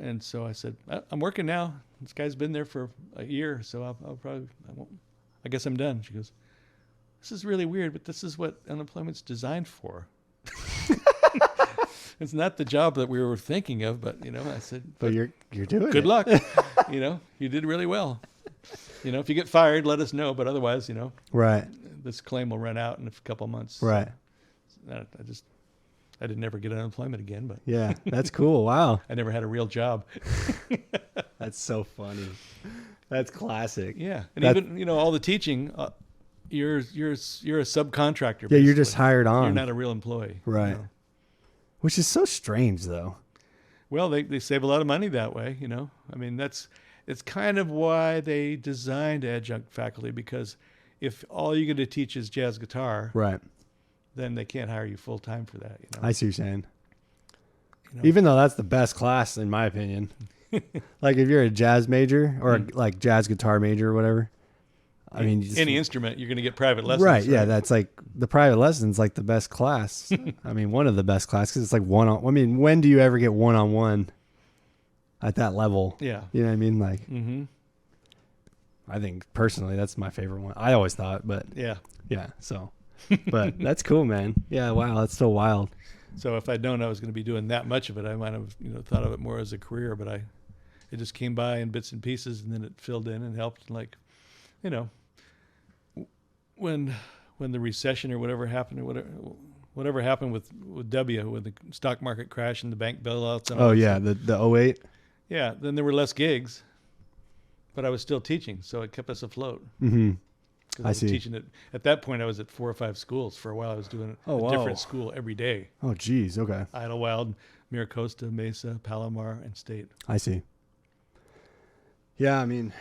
And so I said, I'm working now. This guy's been there for a year, so I guess I'm done. She goes, this is really weird, but this is what unemployment's designed for. It's not the job that we were thinking of, but, I said, But you're doing good it. luck. You did really well. If you get fired, let us know. But otherwise, Right. this claim will run out in a couple months. Right. I didn't ever get unemployment again, but Yeah. That's cool. Wow. I never had a real job. That's so funny. That's classic. Yeah, and That- even all the teaching, you're a subcontractor. Yeah, you're just basically. hired on. You're not a real employee. Right. Which is so strange, though. Well, they save a lot of money that way. I mean, it's kind of why they designed adjunct faculty, because if all you're going to teach is jazz guitar, Right. then they can't hire you full time for that. I see what you're saying. You know? Even though that's the best class, in my opinion. Like if you're a jazz major or like jazz guitar major or whatever. I mean, any instrument, you're going to get private lessons. right? Yeah, that's like the private lessons, like the best class. I mean, one of the best classes. It's like one-on. I mean, when do you ever get one-on-one at that level? Yeah. You know what I mean? Like, Mm-hmm. I think personally, that's my favorite one. I always thought, but Yeah. yeah. So, but that's cool, man. Yeah. Wow, that's so wild. So if I'd known I was going to be doing that much of it, I might have thought of it more as a career. But it just came by in bits and pieces, and then it filled in and helped. Like, when the recession or whatever happened, or whatever happened with W, with the stock market crash and the bank bailouts. And all Oh that yeah, stuff. the 08. Yeah. Then there were less gigs, but I was still teaching, so it kept us afloat. Mm-hmm. 'Cause I was see. Teaching it at that point. I was at 4 or 5 schools for a while. I was doing Oh, a wow. different school every day. Oh geez. Okay. Idlewild, Miracosta, Mesa, Palomar, and State. I see. Yeah, I mean,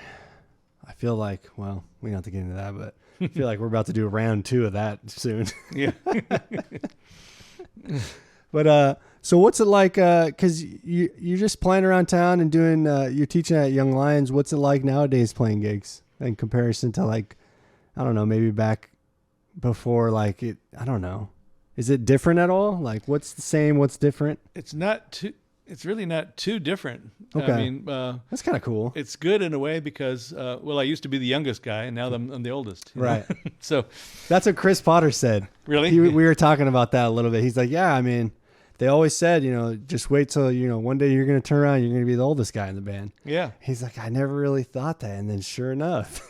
I feel like, well, we don't have to get into that, but I feel like we're about to do a round 2 of that soon. Yeah. But so what's it like? Because you're just playing around town and doing, you're teaching at Young Lions. What's it like nowadays playing gigs in comparison to like, I don't know, maybe back before like it? I don't know. Is it different at all? Like, what's the same? What's different? It's really not too different. Okay. I mean, That's kind of cool. it's good in a way because, I used to be the youngest guy, and now I'm the oldest. Right. So, That's what Chris Potter said. really? We were talking about that a little bit. He's like, yeah, I mean, they always said, just wait till, one day you're going to turn around, you're going to be the oldest guy in the band. Yeah. He's like, I never really thought that. And then sure enough,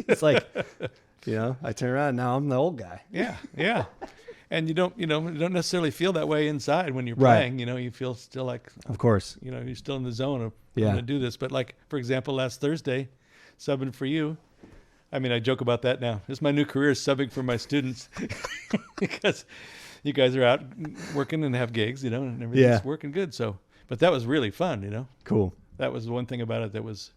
it's like, I turn around, now I'm the old guy. Yeah. Yeah. And you don't necessarily feel that way inside when you're Right. playing. You feel still like, Of course. you're still in the zone of Yeah. going to do this. But like, for example, last Thursday, subbing for you. I mean, I joke about that now. This is my new career, is subbing for my students, because you guys are out working and have gigs, and everything's Yeah. working good. So, but that was really fun, Cool. That was the one thing about it that was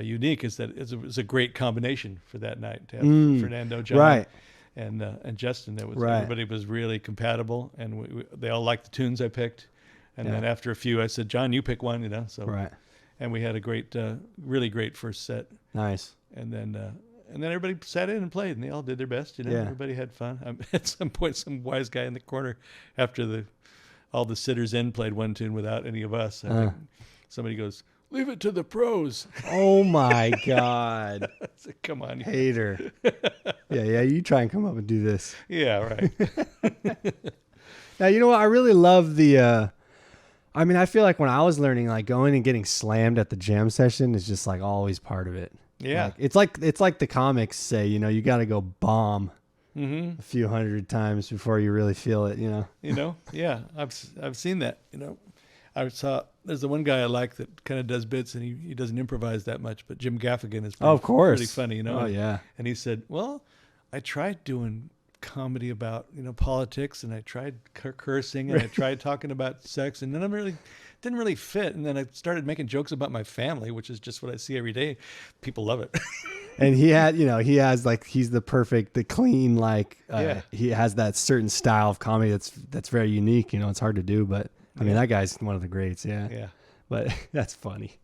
unique, is that it was a great combination for that night to have Fernando, John, Right. and Justin. That was Right. Everybody was really compatible, and they all liked the tunes I picked. And Yeah. then after a few, I said, John, you pick one, So Right. and we had a great, really great first set. Nice. And then everybody sat in and played, and they all did their best. Yeah. Everybody had fun. At some point, some wise guy in the corner, after all the sitters in, played one tune without any of us. I think somebody goes, "Leave it to the pros." Oh my God. I said, "Come on, Hater. Yeah. You try and come up and do this. yeah, right." Now, you know what? I really love I feel like when I was learning, like going and getting slammed at the jam session is just like always part of it. Yeah, Like, it's like the comics say, you got to go bomb a few hundred times before you really feel it, you know? Yeah, I've seen that. There's the one guy I like that kind of does bits, and he doesn't improvise that much, but Jim Gaffigan is Oh, of course. really funny, you know. Oh, yeah. And he said, well, I tried doing comedy about, politics, and I tried cursing, and I tried talking about sex, and then didn't really fit. And then I started making jokes about my family, which is just what I see every day. People love it. And he has like, he's the clean, like, he has that certain style of comedy that's very unique. It's hard to do, but I mean, that guy's one of the greats. Yeah. Yeah. But that's funny.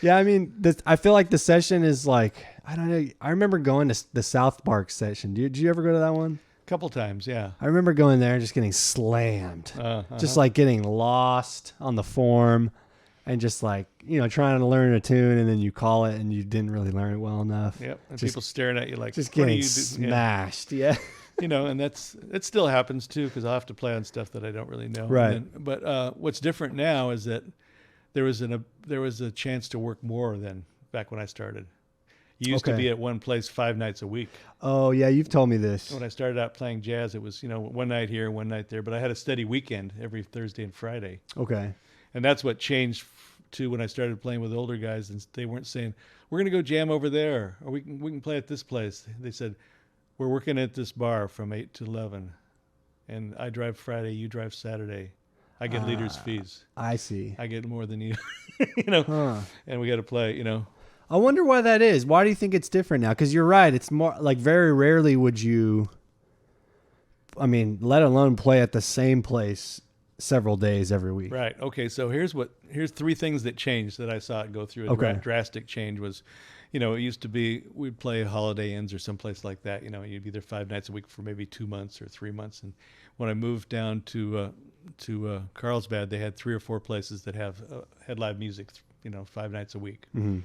Yeah. I mean, I feel like the session is like, I don't know. I remember going to the South Park session. Did you ever go to that one? Couple times, yeah. I remember going there and just getting slammed, just like getting lost on the form, and just like trying to learn a tune, and then you call it and you didn't really learn it well enough. Yep, and people staring at you like just getting smashed. Yeah, and it still happens too, because I'll have to play on stuff that I don't really know. Right. But what's different now is that there was a chance to work more than back when I started. You used to be at one place 5 nights a week. Oh, yeah, you've told me this. When I started out playing jazz, it was, one night here, one night there, but I had a steady weekend every Thursday and Friday. Okay. And that's what changed to when I started playing with older guys, and they weren't saying, we're going to go jam over there, or we can play at this place. They said, we're working at this bar from 8 to 11, and I drive Friday, you drive Saturday. I get leader's fees. I see. I get more than you, and we got to play, I wonder why that is. Why do you think it's different now? Because you're right. It's more like very rarely would you, let alone play at the same place several days every week. Right. Okay. So here's 3 things that changed that I saw it go through. A drastic change was, it used to be we'd play Holiday Inns or someplace like that. You'd be there 5 nights a week for maybe 2 months or 3 months. And when I moved down to Carlsbad, they had 3 or 4 places that had live music, 5 nights a week. Mm-hmm.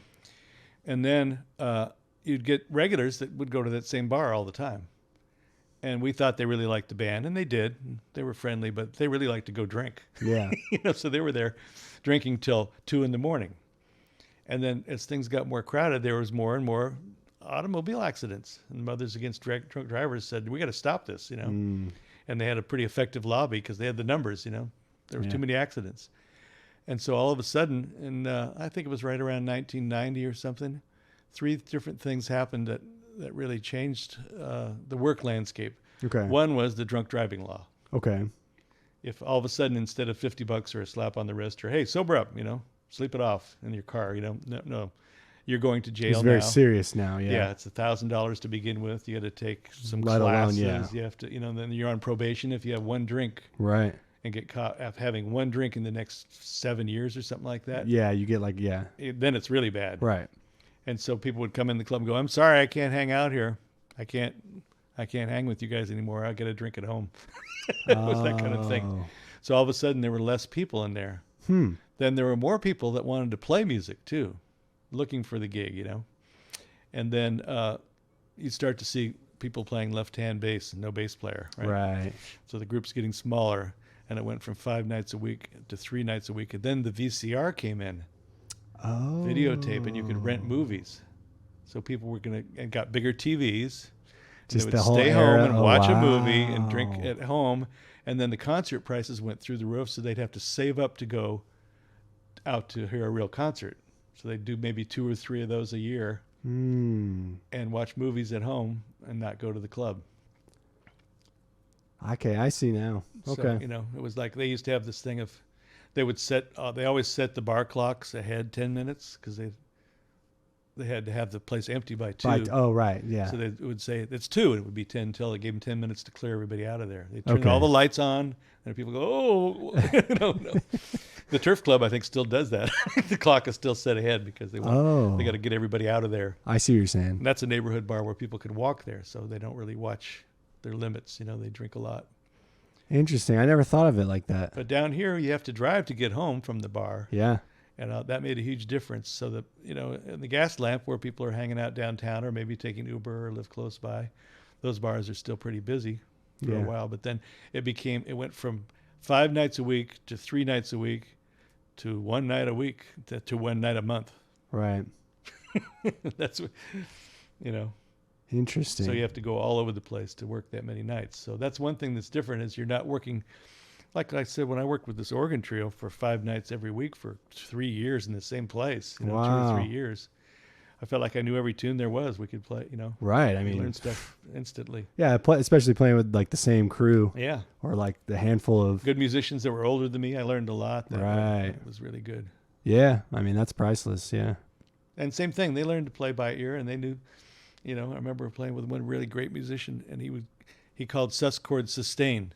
And then you'd get regulars that would go to that same bar all the time. And we thought they really liked the band, and they did. They were friendly, but they really liked to go drink. Yeah. So they were there drinking till 2 a.m. And then as things got more crowded, there was more and more automobile accidents. And Mothers Against Drunk Drivers said, we got to stop this, And they had a pretty effective lobby because they had the numbers, There was too many accidents. And so all of a sudden, and I think it was right around 1990 or something, 3 different things happened that really changed the work landscape. Okay. One was the drunk driving law. Okay. If all of a sudden, instead of $50 or a slap on the wrist, or hey, sober up, sleep it off in your car, no, you're going to jail now. It's very serious now. Yeah. Yeah, it's $1,000 to begin with. You got to take some Let classes. alone, yeah. You have to, then you're on probation if you have one drink. Right. And get caught having one drink in the next 7 years or something like that. Yeah, you get Then it's really bad. Right. And so people would come in the club and go, I'm sorry, I can't hang out here. I can't hang with you guys anymore. I got a drink at home. It was that kind of thing. So all of a sudden there were less people in there. Then there were more people that wanted to play music too, looking for the gig, And then you start to see people playing left-hand bass and no bass player. Right. So the group's getting smaller. And it went from 5 nights a week to 3 nights a week. And then the VCR came in. Oh. Videotape, and you could rent movies. So people were and got bigger TVs. Just they would stay home and watch a movie and drink at home. And then the concert prices went through the roof, so they'd have to save up to go out to hear a real concert. So they'd do maybe 2 or 3 of those a year and watch movies at home and not go to the club. Okay, I see now. Okay. So, it was like they used to have this thing of they would they always set the bar clocks ahead 10 minutes because they had to have the place empty by 2. Oh, right, yeah. So they would say it's 2, and it would be 10 until they gave them 10 minutes to clear everybody out of there. They turned all the lights on, and people go, oh, no. The Turf Club, I think, still does that. The clock is still set ahead because they got to get everybody out of there. I see what you're saying. And that's a neighborhood bar where people could walk there, so they don't really watch their limits. They drink a lot. Interesting. I never thought of it like that. But down here, you have to drive to get home from the bar. Yeah. And that made a huge difference. So that, in the Gas Lamp, where people are hanging out downtown or maybe taking Uber or live close by, those bars are still pretty busy for a while. But then it went from 5 nights a week to 3 nights a week to 1 night a week to 1 night a month. Right. That's what, Interesting. So you have to go all over the place to work that many nights. So that's one thing that's different is you're not working, like I said, when I worked with this organ trio for 5 nights every week for 3 years in the same place, 2 or 3 years, I felt like I knew every tune there was. We could play, Right. I we mean, learn stuff instantly. Yeah, especially playing with like the same crew. Yeah. Or like the handful of Good musicians that were older than me. I learned a lot. Right. It was really good. Yeah. I mean, that's priceless. Yeah. And same thing. They learned to play by ear, and they knew, I remember playing with one really great musician, and he called sus chord sustain.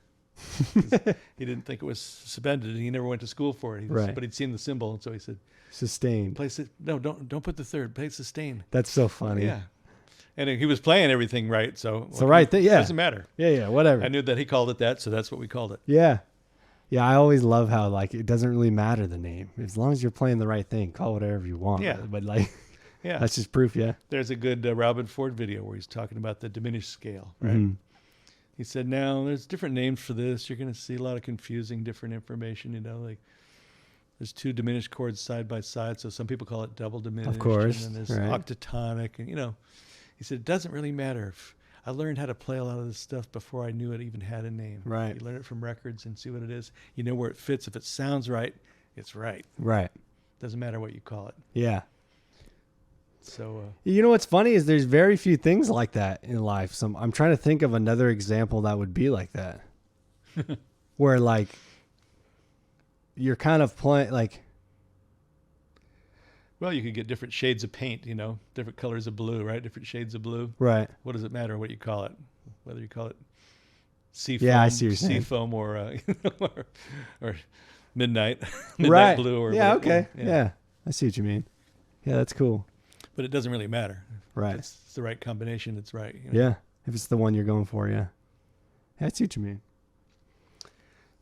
He didn't think it was suspended, and he never went to school for it. Right. But he'd seen the symbol, and so he said, Sustained. don't put the third. Play sustain. That's so funny. Yeah. And he was playing everything right, so It's the right thing. Yeah. Doesn't matter. Yeah. Whatever. I knew that he called it that, so that's what we called it. Yeah. Yeah. I always love how like it doesn't really matter the name as long as you're playing the right thing. Call whatever you want. Yeah. But like, Yeah. that's just proof. Yeah. There's a good Robin Ford video where he's talking about the diminished scale, right? Mhm. He said, now there's different names for this. You're going to see a lot of confusing different information, like there's 2 diminished chords side by side. So some people call it double diminished. Of course, And then there's right. octatonic. And, he said, it doesn't really matter. I learned how to play a lot of this stuff before I knew it even had a name. Right. You learn it from records and see what it is. You know where it fits. If it sounds right, it's right. Right. Doesn't matter what you call it. Yeah. So You know what's funny is there's very few things like that in life. I'm trying to think of another example that would be like that, where like you're kind of playing like. well, you could get different shades of paint, different colors of blue, right? Different shades of blue. Right. What does it matter what you call it? Whether you call it sea foam, Yeah, I see what you're sea saying. foam or midnight Right. blue or yeah. whatever. Okay. Yeah. I see what you mean. Yeah, that's cool. But it doesn't really matter. Right. If it's the right combination, it's right. Yeah. If it's the one you're going for, yeah. I see what you mean.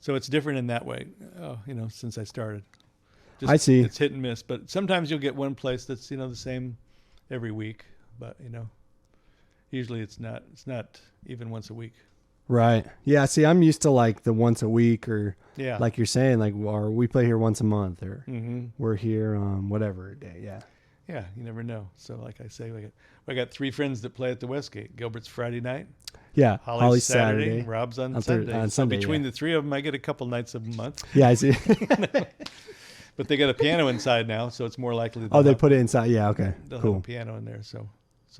So it's different in that way. Since I started. I see. It's hit and miss, but sometimes you'll get one place that's the same every week, but usually it's not even once a week. Right. Yeah. See, I'm used to like the once a week or Yeah. like you're saying, like, or we play here once a month or Mm-hmm. we're here whatever day. Yeah. Yeah, you never know. So like I say, I got 3 friends that play at the Westgate. Gilbert's Friday night, Yeah. Holly's Saturday, Rob's on Sunday. on So Sunday, between yeah. the 3 of them, I get a couple nights a month. Yeah. I see. But they got a piano inside now, so it's more likely. Oh, they put it inside. Yeah. Okay. They'll have Cool. a piano in there. So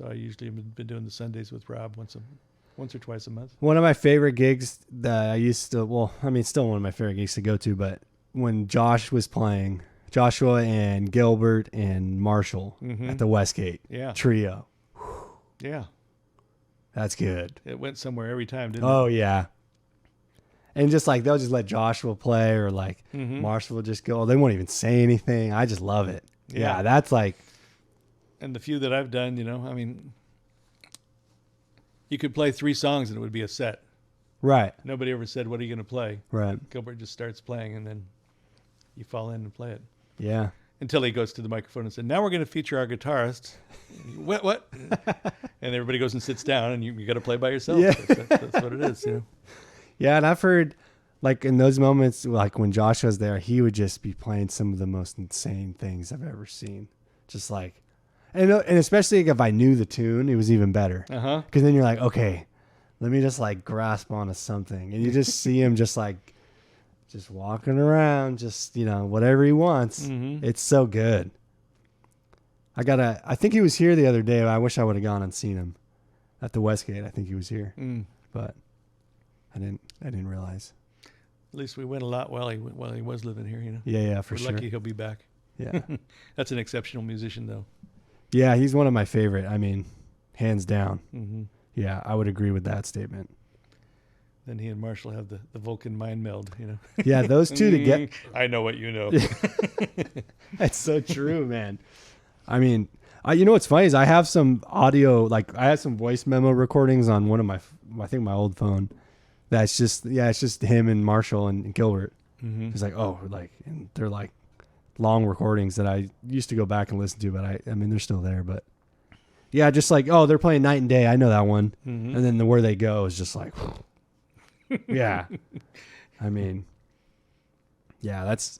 I usually have been doing the Sundays with Rob once or twice a month. One of my favorite gigs that I used to, still one of my favorite gigs to go to, but when Josh was playing, Joshua and Gilbert and Marshall Mhm. at the Westgate Yeah, trio. yeah. That's good. It went somewhere every time, didn't Oh, yeah. And just like, they'll just let Joshua play or like it? Mhm. Marshall will just go. They won't even say anything. I just love it. Yeah. Yeah. That's like, And the few that I've done, you could play 3 songs and it would be a set. right. Nobody ever said, "What are you going to play?" Right. Gilbert just starts playing, and then you fall in and play it. Yeah. Until he goes to the microphone and said, "Now we're going to feature our guitarist." What? And everybody goes and sits down, and you got to play by yourself. Yeah. That's what it is. Yeah. And I've heard like in those moments, like when Josh was there, he would just be playing some of the most insane things I've ever seen. Just like, and especially if I knew the tune, it was even better. Uh huh. Because then you're like, okay, let me just like grasp onto something. And you just see him just like, just walking around, just, whatever he wants. Mhm. It's so good. I think he was here the other day. I wish I would have gone and seen him at the Westgate. I think he was here, but I didn't realize. At least we went a lot while he was living here. Yeah, for We're sure. lucky he'll be back. Yeah. That's an exceptional musician, though. Yeah, he's one of my favorite. I mean, hands down. Mm-hmm. Yeah, I would agree with that statement. Then he and Marshall have the Vulcan mind meld. Yeah, those two together. I know what you know. That's so true, man. I mean, you know what's funny is I have some audio, like I have some voice memo recordings on one of I think my old phone. That's just, it's just him and Marshall and Gilbert. Mm-hmm. It's like, and they're like long recordings that I used to go back and listen to, but I mean, they're still there, but yeah, just like, they're playing Night and Day. I know that one. Mm-hmm. And then Where They Go is just like, yeah. I mean, yeah, that's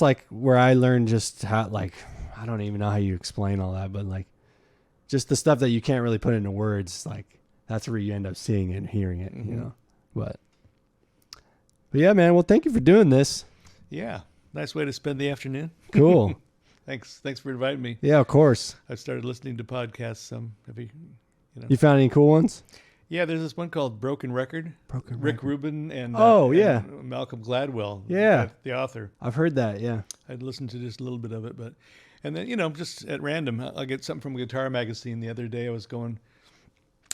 like where I learned just how, like, I don't even know how you explain all that, but like just the stuff that you can't really put into words. Like that's where you end up seeing it and hearing it, you know. But yeah, man. Well, thank you for doing this. Yeah. Nice way to spend the afternoon. Cool. Thanks for inviting me. Yeah, of course. I started listening to podcasts. You found any cool ones? Yeah, there's this one called Broken Record. Rick Rubin and and Malcolm Gladwell. Yeah, the author. I've heard that. Yeah, I'd listened to just a little bit of it, and then just at random, I'll get something from Guitar Magazine. The other day, I was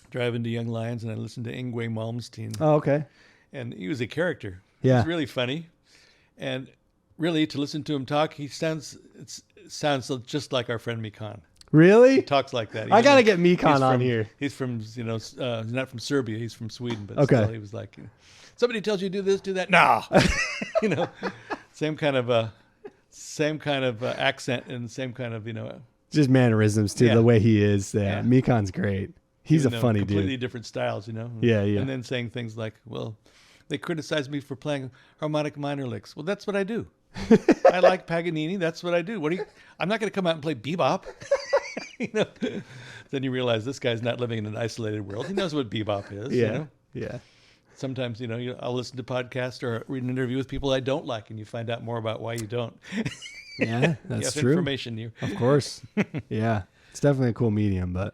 driving to Young Lions, and I listened to Yngwie Malmsteen. Oh, okay. And he was a character. Yeah, he's really funny, and really to listen to him talk, he sounds just like our friend Mikan. Really? He talks like that. I gotta get Mikan on here. He's from, he's not from Serbia. He's from Sweden, but okay. Still, he was like, somebody tells you do this, do that. Nah, same kind of accent and same kind of just mannerisms too. The way he is. Yeah, Mikan's great. He's a funny dude. Completely different styles, Yeah. And then saying things like, well, they criticize me for playing harmonic minor licks. Well, that's what I do. I like Paganini. That's what I do. I'm not going to come out and play bebop. Then you realize this guy's not living in an isolated world. He knows what bebop is. Yeah. Yeah. Sometimes, I'll listen to podcasts or read an interview with people I don't like, and you find out more about why you don't. Yeah, that's true. Information. Of course. Yeah. It's definitely a cool medium, but.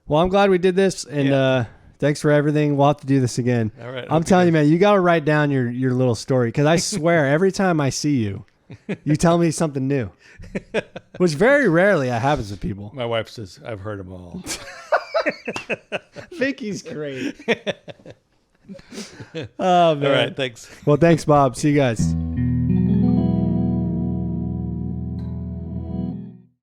Well, I'm glad we did this, and thanks for everything. We'll have to do this again. All right. I'm telling you, man, you got to write down your little story, because I swear every time I see you, you tell me something new, which very rarely happens with people. My wife says, I've heard them all. Vicky's great. Oh, man. All right. Thanks. Well, thanks, Bob. See you guys.